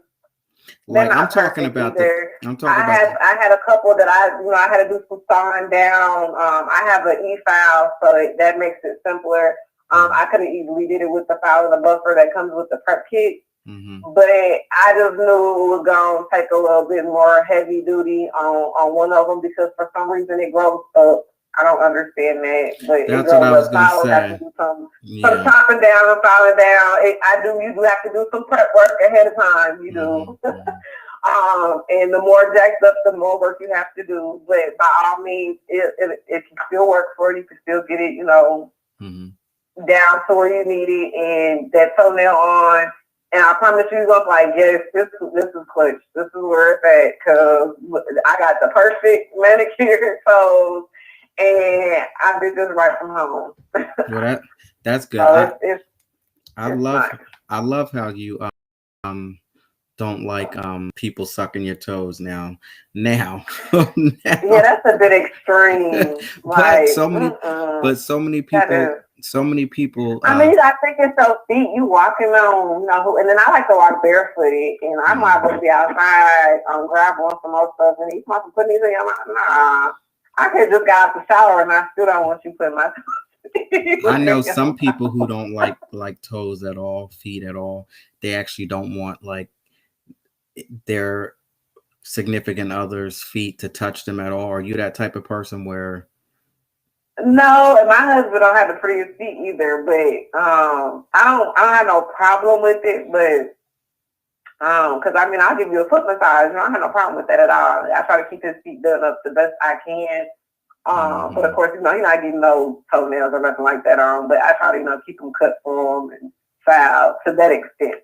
Like I'm talking about I had a couple that I had to do some sawing down. I have an e-file, so that makes it simpler. I could have easily did it with the file and the buffer that comes with the prep kit. But I just knew it was going to take a little bit more heavy duty on one of them because for some reason it grows up. I don't understand that, but that's what I was going to say. Have to do some chopping down and filing down. You do have to do some prep work ahead of time. You do. And the more jacked up, the more work you have to do. But by all means, it can still work for you. You can still get it, down to where you need it, and that toenail on. And I promise you, I'm like, yes, this is clutch. This is where it's at, because I got the perfect manicure toes. And I did this right from home. Well, that's good. So I love how you don't like people sucking your toes now. Yeah, that's a bit extreme. But so many people So many people. I mean, I think it's your feet. You walking on, and then I like to walk barefooted, and I might as well be outside, grab on some more stuff, and he's supposed to put these in. I'm like, nah, I could just got out the shower, and I still don't want you putting my. I know some people who don't like toes at all, feet at all. They actually don't want like their significant other's feet to touch them at all. Are you that type of person where? No, and my husband don't have the prettiest feet either, but I don't have no problem with it, but because I mean I'll give you a foot massage, and I don't have no problem with that at all. I try to keep his feet done up the best I can. But of course, he's not getting no toenails or nothing like that on, but I try to, keep them cut for him and style to that extent.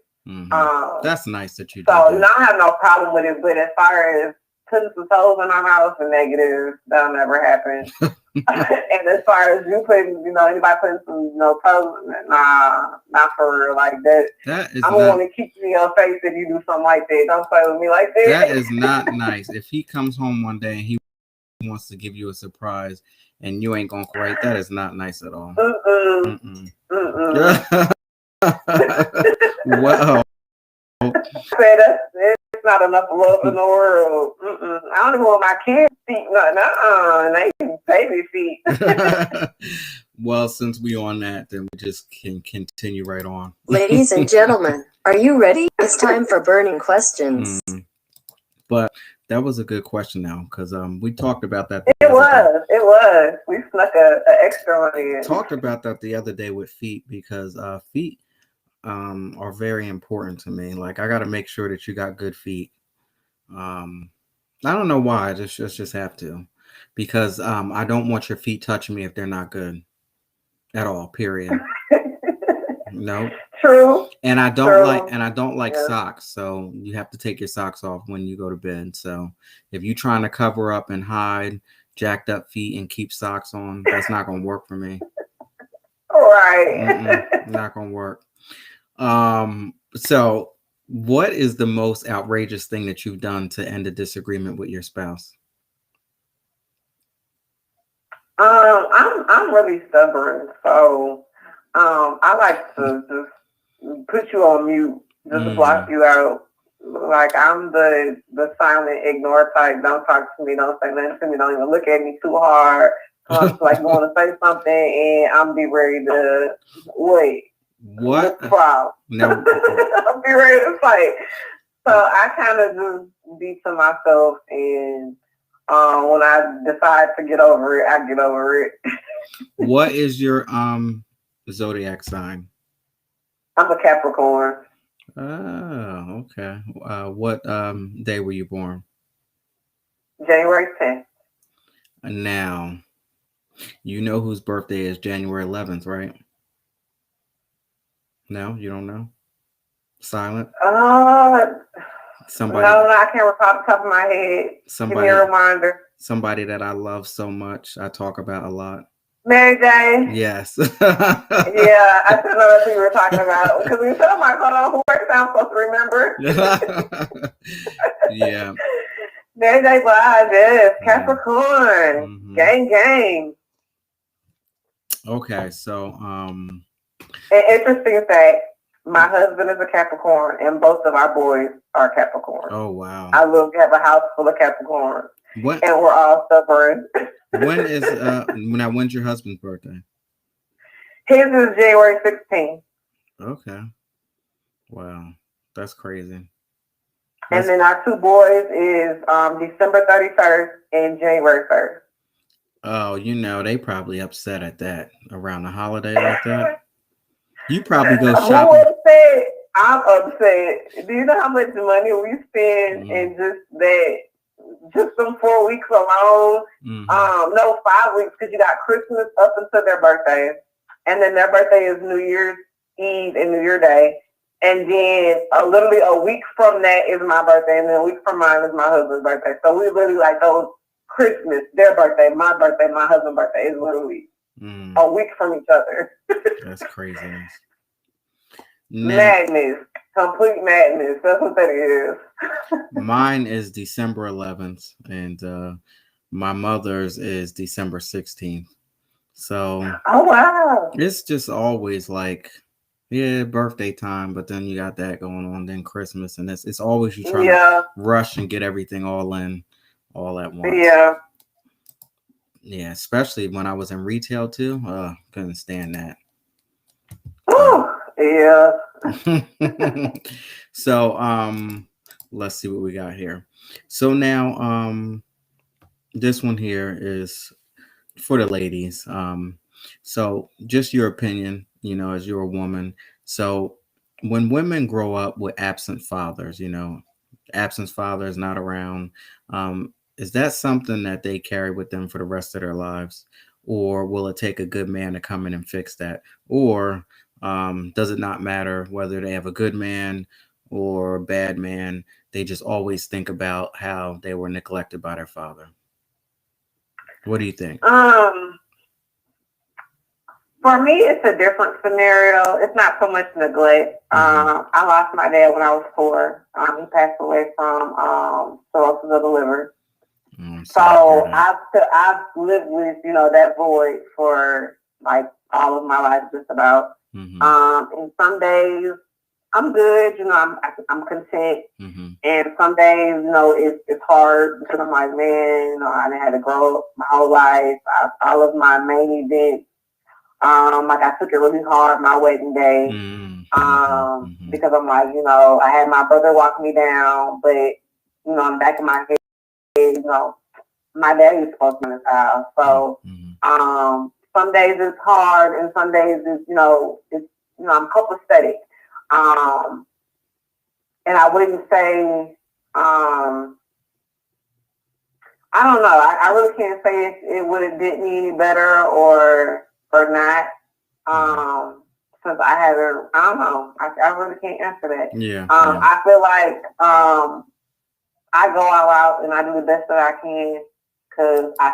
That's nice that you do. So, I don't have no problem with it, but as far as putting some toes in my mouth and negative, that'll never happen. And as far as you putting, anybody putting some, toes, nah, not for real like that. That is I'm gonna want to kick you in your face if you do something like that. Don't play with me like that. That is not nice. If he comes home one day and he wants to give you a surprise and you ain't gonna cooperate, that is not nice at all. Wow. It's not enough love in the world. I don't even want my kids' feet. They baby feet. Well, since we on that, then we just can continue right on. Ladies and gentlemen, are you ready? It's time for burning questions. But that was a good question now, because we talked about that. It was. We snuck an extra one in. Talked about that the other day with feet, because feet are very important to me. Like, I got to make sure that you got good feet. I don't know why. I just have to, because I don't want your feet touching me if they're not good at all. Period. No. True. And I don't like socks. So you have to take your socks off when you go to bed. So if you're trying to cover up and hide jacked up feet and keep socks on, that's not gonna work for me. All right. Not gonna work. So what is the most outrageous thing that you've done to end a disagreement with your spouse? I'm really stubborn, so I like to just put you on mute, just block you out. Like, I'm the silent ignore type. Don't talk to me, don't say nothing to me, don't even look at me too hard. Like, want to say something, and I'm be ready to wait. What? No. I'll be ready to fight. So I kind of just be to myself, and when I decide to get over it, I get over it. What is your zodiac sign? I'm a Capricorn. Oh, okay. What day were you born? January 10th. Now, you know whose birthday is January 11th, right? No, you don't know? Silent? Somebody. No, I can't recall the top of my head. Give me a reminder. Somebody that I love so much, I talk about a lot. Mary Jane? Yes. Yeah, I should know that's what you were talking about. Because we said, hold on, who I'm supposed to remember? Yeah. Mary J. Blige, yes. Capricorn. Gang. Okay, so an interesting fact, my husband is a Capricorn, and both of our boys are Capricorn. Oh, wow. I will have a house full of Capricorn. What? And we're all stubborn. When's your husband's birthday? His is January 16th. Okay. Wow. That's crazy. And then our two boys is December 31st and January 1st. Oh, they probably upset at that around the holiday like that. You probably go shopping. Who upset? I'm upset. Do you know how much money we spend in just them 4 weeks alone? No, 5 weeks, because you got Christmas up until their birthday. And then their birthday is New Year's Eve and New Year's Day. And then literally a week from that is my birthday. And then a week from mine is my husband's birthday. So we literally like those Christmas, their birthday, my husband's birthday is literally a week from each other. That's craziness. Madness. Complete madness. That's what that is. Mine is December 11th, and my mother's is December 16th. So Oh wow. it's just always like, yeah, birthday time, but then you got that going on, then Christmas, and it's always you trying to Yeah. rush and get everything all in all at once. Yeah. Yeah, especially when I was in retail too. Couldn't stand that. Whew. Yeah. So let's see what we got here. So now this one here is for the ladies. So just your opinion, as you're a woman. So when women grow up with absent fathers, absent fathers not around, is that something that they carry with them for the rest of their lives? Or will it take a good man to come in and fix that? Or does it not matter whether they have a good man or a bad man? They just always think about how they were neglected by their father. What do you think? For me, it's a different scenario. It's not so much neglect. I lost my dad when I was 4. He passed away from cirrhosis of the liver. So I've lived with that void for like all of my life, just about. And some days I'm good, I'm content. And some days, it's hard because I'm like, man, I done had to grow up my whole life. All of my main events. Like I took it really hard my wedding day, because I'm like, I had my brother walk me down, but in the back of my head, my daddy was supposed to be in this house. So, some days it's hard, and some days it's I'm copacetic. And I wouldn't say, I don't know. I really can't say it would have did me any better or not. Since I haven't, I don't know. I really can't answer that. Yeah. I feel like I go all out and I do the best that I can because I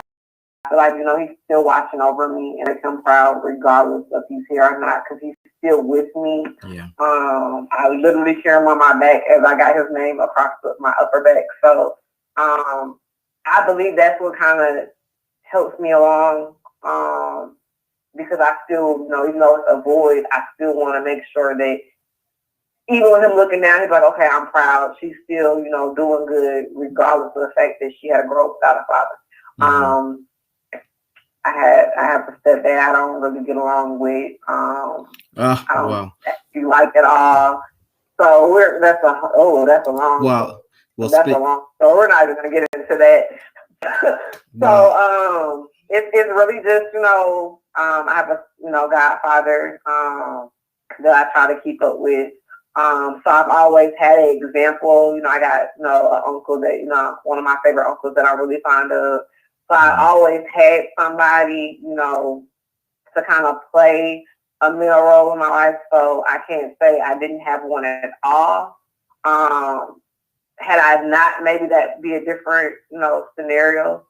feel like he's still watching over me and I'm proud regardless if he's here or not because he's still with me. Yeah. I literally carry him on my back as I got his name across my upper back. So I believe that's what kind of helps me along. Because I still, even though it's a void, I still want to make sure that even with him looking down, he's like, okay, I'm proud. She's still, doing good, regardless of the fact that she had to grow up without a father. I have a stepdad I don't really get along with. I don't actually like at all. So that's a long. That's a long. So we're not even gonna get into that. So it's really just I have a godfather that I try to keep up with. So I've always had an example. I got an uncle that one of my favorite uncles that I'm really fond of. So I always had somebody to kind of play a male role in my life. So I can't say I didn't have one at all. Had I not, maybe that'd be a different scenario.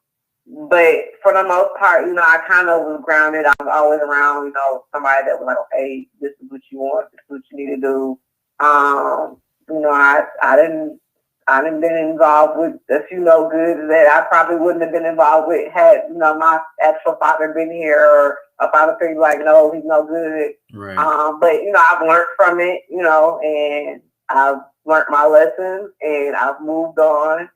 But for the most part, I kind of was grounded. I was always around, somebody that was like, okay, this is what you want, this is what you need to do. I didn't been involved with a few no goods that I probably wouldn't have been involved with had, my actual father been here or a father figure like, no, he's no good. Right. But, I've learned from it, and I've learned my lessons and I've moved on.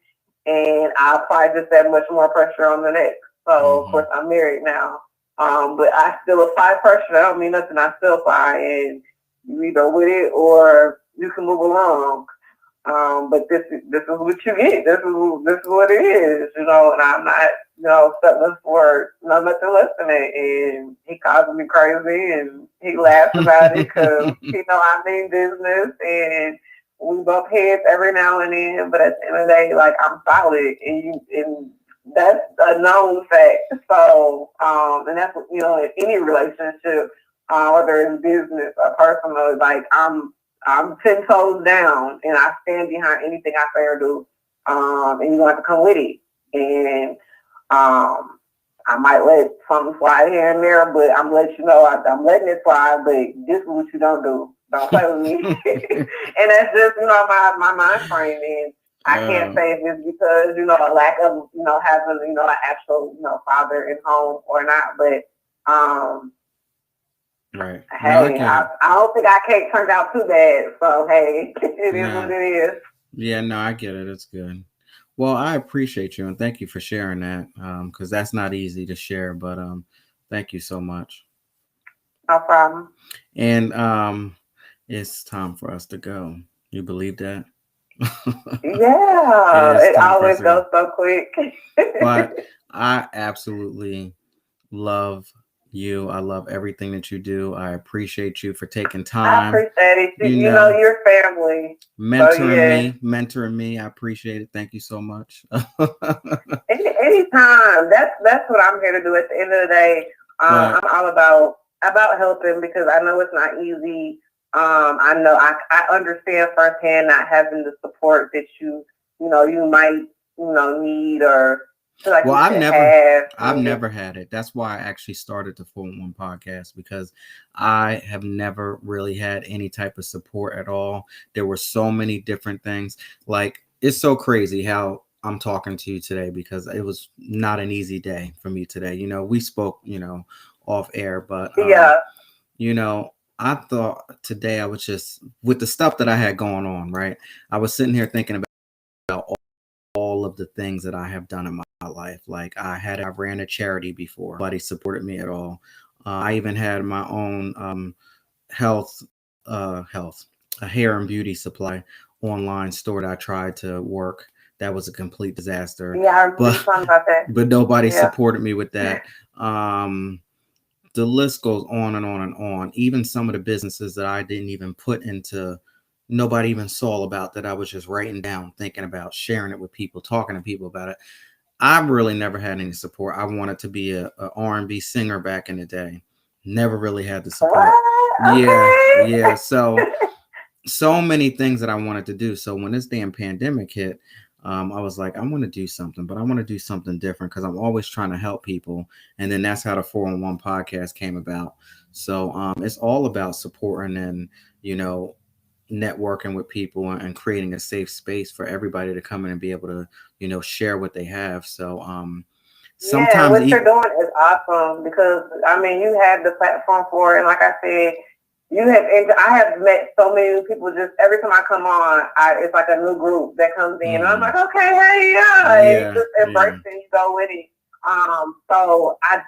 And I apply just that much more pressure on the next. So, of course, I'm married now. But I still apply pressure. That don't mean nothing. I still apply. And you either with it or you can move along. But this is what you get. This is what it is, and I'm not, settling for nothing less than it. And he calls me crazy and he laughs about it because I mean business and we bump heads every now and then, but at the end of the day, like I'm solid, and that's a known fact. So, and that's in any relationship, whether it's business or personal, like I'm 10 toes down, and I stand behind anything I say or do. And you're gonna have to come with it. And I might let something slide here and there, but I'm letting you know I'm letting it slide. But this is what you don't do. Don't play with me. And that's just, my mind frame. And I can't say if it's because, a lack of, having, an actual, father in home or not. But Right. Hey, I don't think our cake turned out too bad. So, hey, it is what it is. Yeah, no, I get it. It's good. Well, I appreciate you and thank you for sharing that because that's not easy to share, but thank you so much. No problem. And it's time for us to go. You believe that? Yeah, it always goes so quick. But I absolutely love you. I love everything that you do. I appreciate you for taking time. I appreciate it. You know, your family. Mentoring me. I appreciate it. Thank you so much. Anytime. That's what I'm here to do. At the end of the day, I'm all about helping because I know it's not easy. I know I understand firsthand not having the support that you might need or feel like I've never had it. That's why I actually started the 411 podcast because I have never really had any type of support at all. There were so many different things. Like it's so crazy how I'm talking to you today because it was not an easy day for me today. You know, we spoke, off air, but I thought today I was just with the stuff that I had going on, right? I was sitting here thinking about all of the things that I have done in my life. Like I ran a charity before. Nobody supported me at all. I even had my own a hair and beauty supply online store that I tried to work. That was a complete disaster. Yeah, I remember talking about that. But nobody supported me with that. The list goes on and on and on. Even some of the businesses that I didn't even put into, nobody even saw about that I was just writing down, thinking about sharing it with people, talking to people about it. I've really never had any support. I wanted to be a R&B singer back in the day. Never really had the support. Okay. Yeah. So many things that I wanted to do. So when this damn pandemic hit, I was like, I want to do something, but I want to do something different because I'm always trying to help people. And then that's how the 411 podcast came about. So it's all about supporting and, networking with people and creating a safe space for everybody to come in and be able to, share what they have. So sometimes what you're doing is awesome because I mean you have the platform for it, and like I said, I have met so many people. Just every time I come on, it's like a new group that comes in, and I'm like, okay, hey, just embrace it, you go with it. So I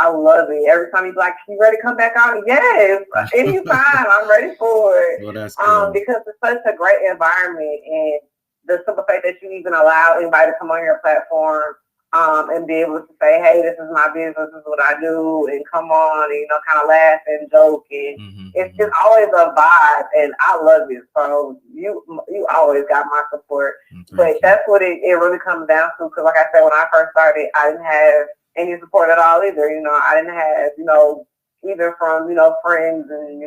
love it. Every time you're like, you ready to come back on? Yes, anytime, I'm ready for it. Well, that's good. Because it's such a great environment, and the simple fact that you even allow anybody to come on your platform. And be able to say, hey, this is my business, this is what I do, and come on, and, kind of laugh and joke. And it's just always a vibe, and I love it. So you always got my support. But that's what it really comes down to, because like I said, when I first started, I didn't have any support at all either. I didn't have, either from, friends and,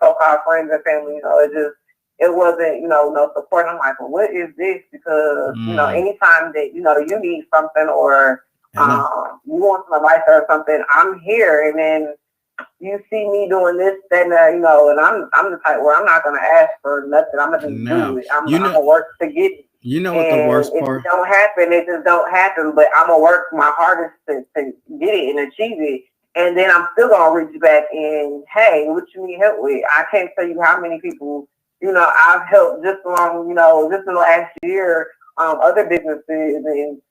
so-called friends and family, it wasn't, no support. I'm like, well, what is this? Because, anytime that, you need something or you want some advice or something, I'm here. And then you see me doing this, then, and I'm the type where I'm not going to ask for nothing. I'm going to just do it. I'm going to work to get it. You know what the worst part? If it don't happen, it just don't happen. But I'm going to work my hardest to get it and achieve it. And then I'm still going to reach back and, hey, what you need help with? I can't tell you how many people I've helped just along, just in the last year, other businesses, and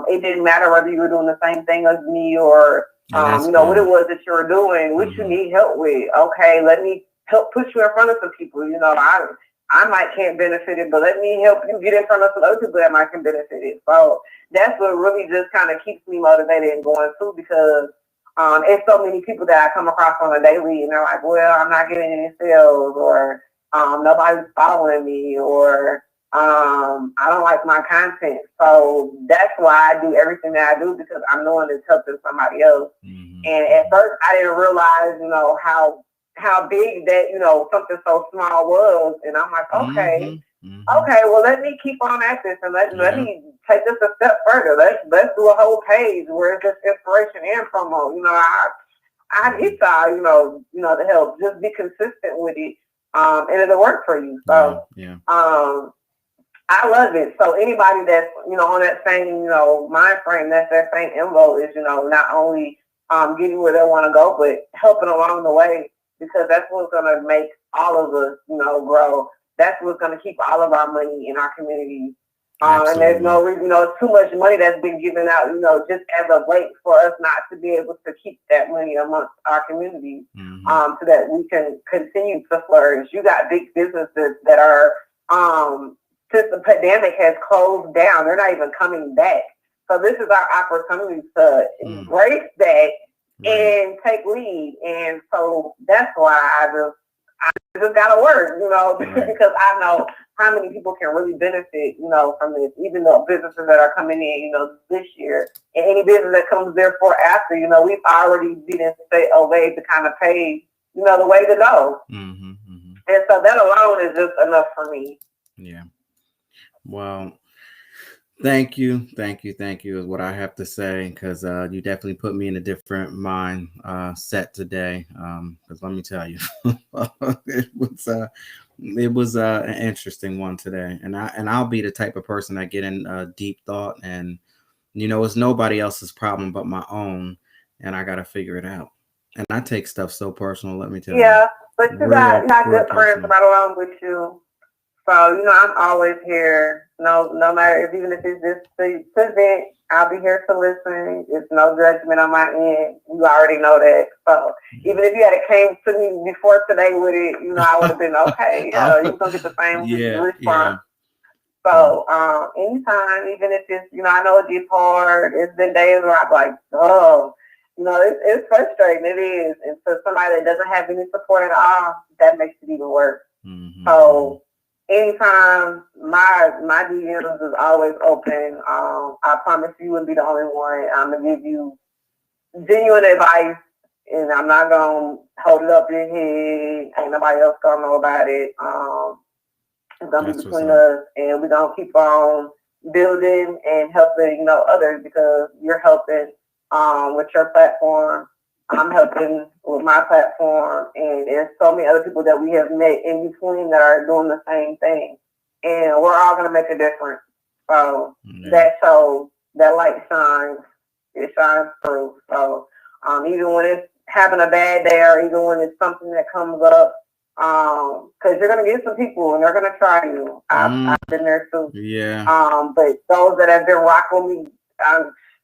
it didn't matter whether you were doing the same thing as me or, what it was that you were doing, what you need help with. Okay, let me help put you in front of some people. I might can't benefit it, but let me help you get in front of some other people that might can benefit it. So that's what really just kind of keeps me motivated and going too, because it's so many people that I come across on a daily, and they're like, well, I'm not getting any sales, or nobody's following me, or I don't like my content. So that's why I do everything that I do, because I'm knowing it's helping somebody else. And at first I didn't realize, how big that, something so small was. And I'm like, okay, well, let me keep on at this, and let me take this a step further. Let's do a whole page where it's just inspiration and promo. I need y'all, to help. Just be consistent with it. And it'll work for you. So, I love it. So anybody that's, on that same, mind frame, that's that same envelope is, not only, getting where they want to go, but helping along the way, because that's what's going to make all of us, grow. That's what's going to keep all of our money in our communities. And there's no reason, too much money that's been given out, just as a weight for us not to be able to keep that money amongst our communities, so that we can continue to flourish. You got big businesses that are, since the pandemic has closed down, they're not even coming back. So this is our opportunity to embrace that and take lead. And so that's why I just got to work, because I know how many people can really benefit, from this, even though businesses that are coming in, this year, and any business that comes therefore after, we've already been a way to kind of pay, the way to go. And so that alone is just enough for me. Yeah. Well, thank you is what I have to say, because you definitely put me in a different mind set today. Because let me tell you, it was an interesting one today, and I'll be the type of person that get in deep thought, and it's nobody else's problem but my own, and I got to figure it out. And I take stuff so personal. Let me tell you. Yeah, but you got good friends right along with you. So, I'm always here. No matter even if it's just the event, I'll be here to listen. It's no judgment on my end. You already know that. So even if you had came to me before today with it, I would have been okay. You're gonna get the same response. Yeah. So anytime, even if it's, I know it gets hard. It's been days where I'm like, oh, it's frustrating. It is. And for somebody that doesn't have any support at all, that makes it even worse. So anytime, my DMs is always open. I promise you wouldn't be the only one. I'm gonna give you genuine advice, and I'm not gonna hold it up your head. Ain't nobody else gonna know about it. It's gonna be between us, and we're gonna keep on building and helping, others, because you're helping with your platform. I'm helping with my platform, and there's so many other people that we have met in between that are doing the same thing, and we're all going to make a difference. So that shows, that light shines, it shines through. So even when it's having a bad day, or even when it's something that comes up, because you're going to get some people and they're going to try you. I've been there too. Yeah. But those that have been rocking with me,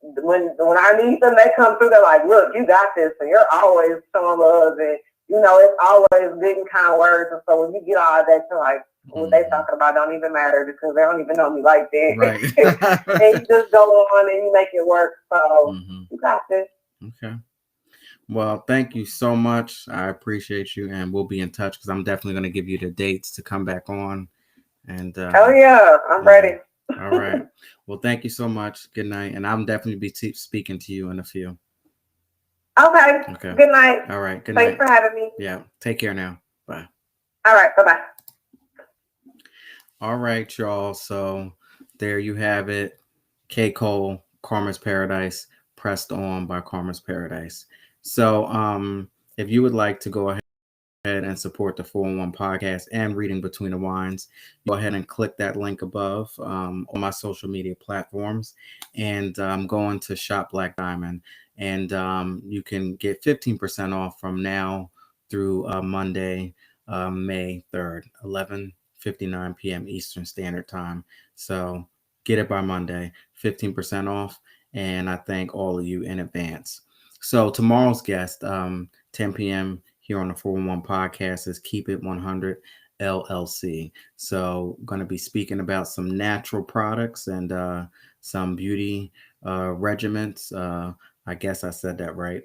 when I need them, they come through. They're like, "Look, you got this," and you're always showing love, and it's always good and kind words. And so when you get all that, you're like, what they talking about don't even matter, because they don't even know me like that. Right. And you just go on and you make it work. So you got this. Okay. Well, thank you so much. I appreciate you, and we'll be in touch, because I'm definitely going to give you the dates to come back on. And oh yeah, I'm ready. All right. Well, thank you so much. Good night. And I'll definitely be speaking to you in a few. Okay. Good night. All right. Good night. Thanks for having me. Yeah. Take care now. Bye. All right. Bye-bye. All right, y'all. So there you have it. K. Cole, Karma's Paradise, pressed on by Karma's Paradise. So if you would like to go ahead and support the 411 podcast and Reading Between the Wines, go ahead and click that link above on my social media platforms, and go on to Shop Black Diamond, and you can get 15% off from now through Monday, May 3rd, 11:59 p.m. Eastern Standard Time. So get it by Monday, 15% off, and I thank all of you in advance. So tomorrow's guest, 10 p.m. here on the 411 podcast, is Keep It 100 LLC. So I'm going to be speaking about some natural products and some beauty regimens. I guess I said that right.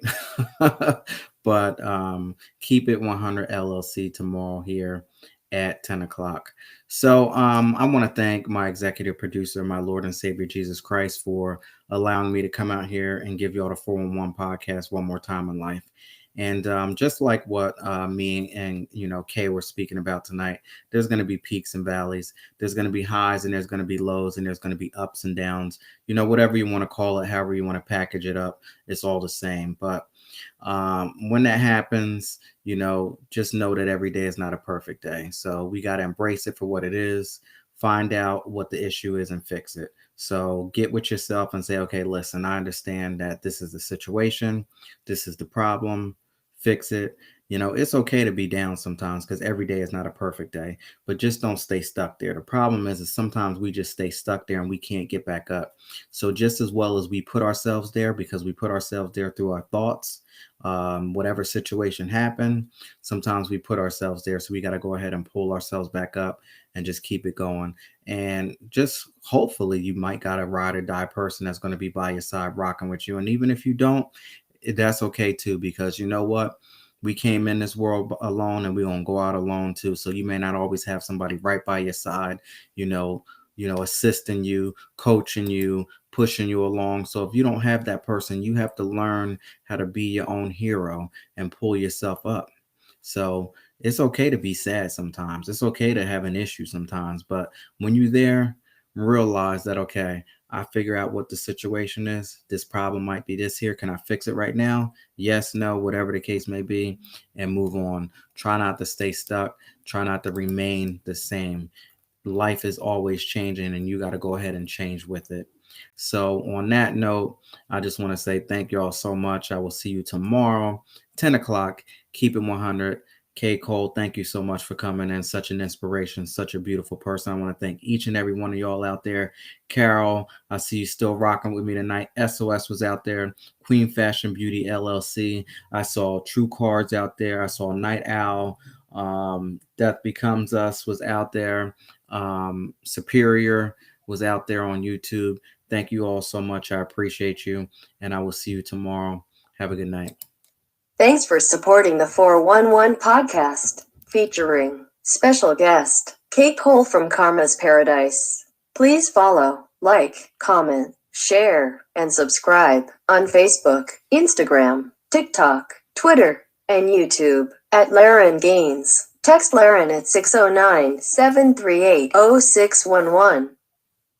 But Keep It 100 LLC tomorrow here at 10 o'clock. So I want to thank my executive producer, my Lord and Savior Jesus Christ, for allowing me to come out here and give you all the 411 podcast one more time in life. And just like what me and Kay were speaking about tonight, there's going to be peaks and valleys. There's going to be highs and there's going to be lows, and there's going to be ups and downs. Whatever you want to call it, however you want to package it up, it's all the same. But when that happens, just know that every day is not a perfect day. So we got to embrace it for what it is, find out what the issue is and fix it. So get with yourself and say, okay, listen, I understand that this is the situation. This is the problem. Fix it. It's okay to be down sometimes because every day is not a perfect day, but just don't stay stuck there. The problem is sometimes we just stay stuck there and we can't get back up. So just as well as we put ourselves there, because we put ourselves there through our thoughts, whatever situation happened, sometimes we put ourselves there. So we got to go ahead and pull ourselves back up and just keep it going. And just hopefully you might got a ride or die person that's going to be by your side rocking with you. And even if you don't, that's okay too, because you know what? We came in this world alone and we're going to go out alone too. So you may not always have somebody right by your side, assisting you, coaching you, pushing you along. So if you don't have that person, you have to learn how to be your own hero and pull yourself up. So it's okay to be sad sometimes. It's okay to have an issue sometimes. But when you're there, realize that, okay, I figure out what the situation is. This problem might be this here. Can I fix it right now? Yes, no, whatever the case may be, and move on. Try not to stay stuck. Try not to remain the same. Life is always changing and you got to go ahead and change with it. So on that note, I just want to say thank you all so much. I will see you tomorrow, 10 o'clock. Keep it 100. K. Cole, thank you so much for coming in. Such an inspiration, such a beautiful person. I want to thank each and every one of y'all out there. Carol, I see you still rocking with me tonight. SOS was out there. Queen Fashion Beauty LLC. I saw True Cards out there. I saw Night Owl. Death Becomes Us was out there. Superior was out there on YouTube. Thank you all so much. I appreciate you. And I will see you tomorrow. Have a good night. Thanks for supporting the 411 podcast, featuring special guest, Kate Cole from Karma's Paradise. Please follow, like, comment, share, and subscribe on Facebook, Instagram, TikTok, Twitter, and YouTube at Laren Gaines. Text Laren at 609-738-0611.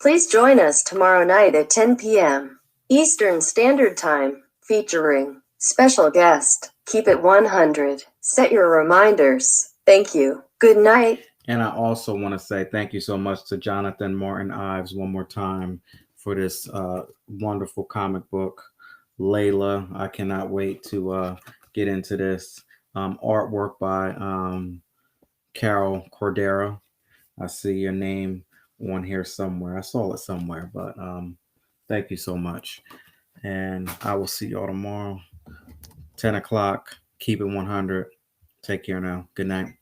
Please join us tomorrow night at 10 p.m. Eastern Standard Time, featuring special guest. Keep it 100. Set your reminders. Thank you. Good night. And I also want to say thank you so much to Jonathan Martin Ives one more time for this wonderful comic book. Layla, I cannot wait to get into this. Artwork by Carol Cordero. I see your name on here somewhere. I saw it somewhere, but thank you so much. And I will see y'all tomorrow, 10 o'clock. Keep it 100. Take care now. Good night.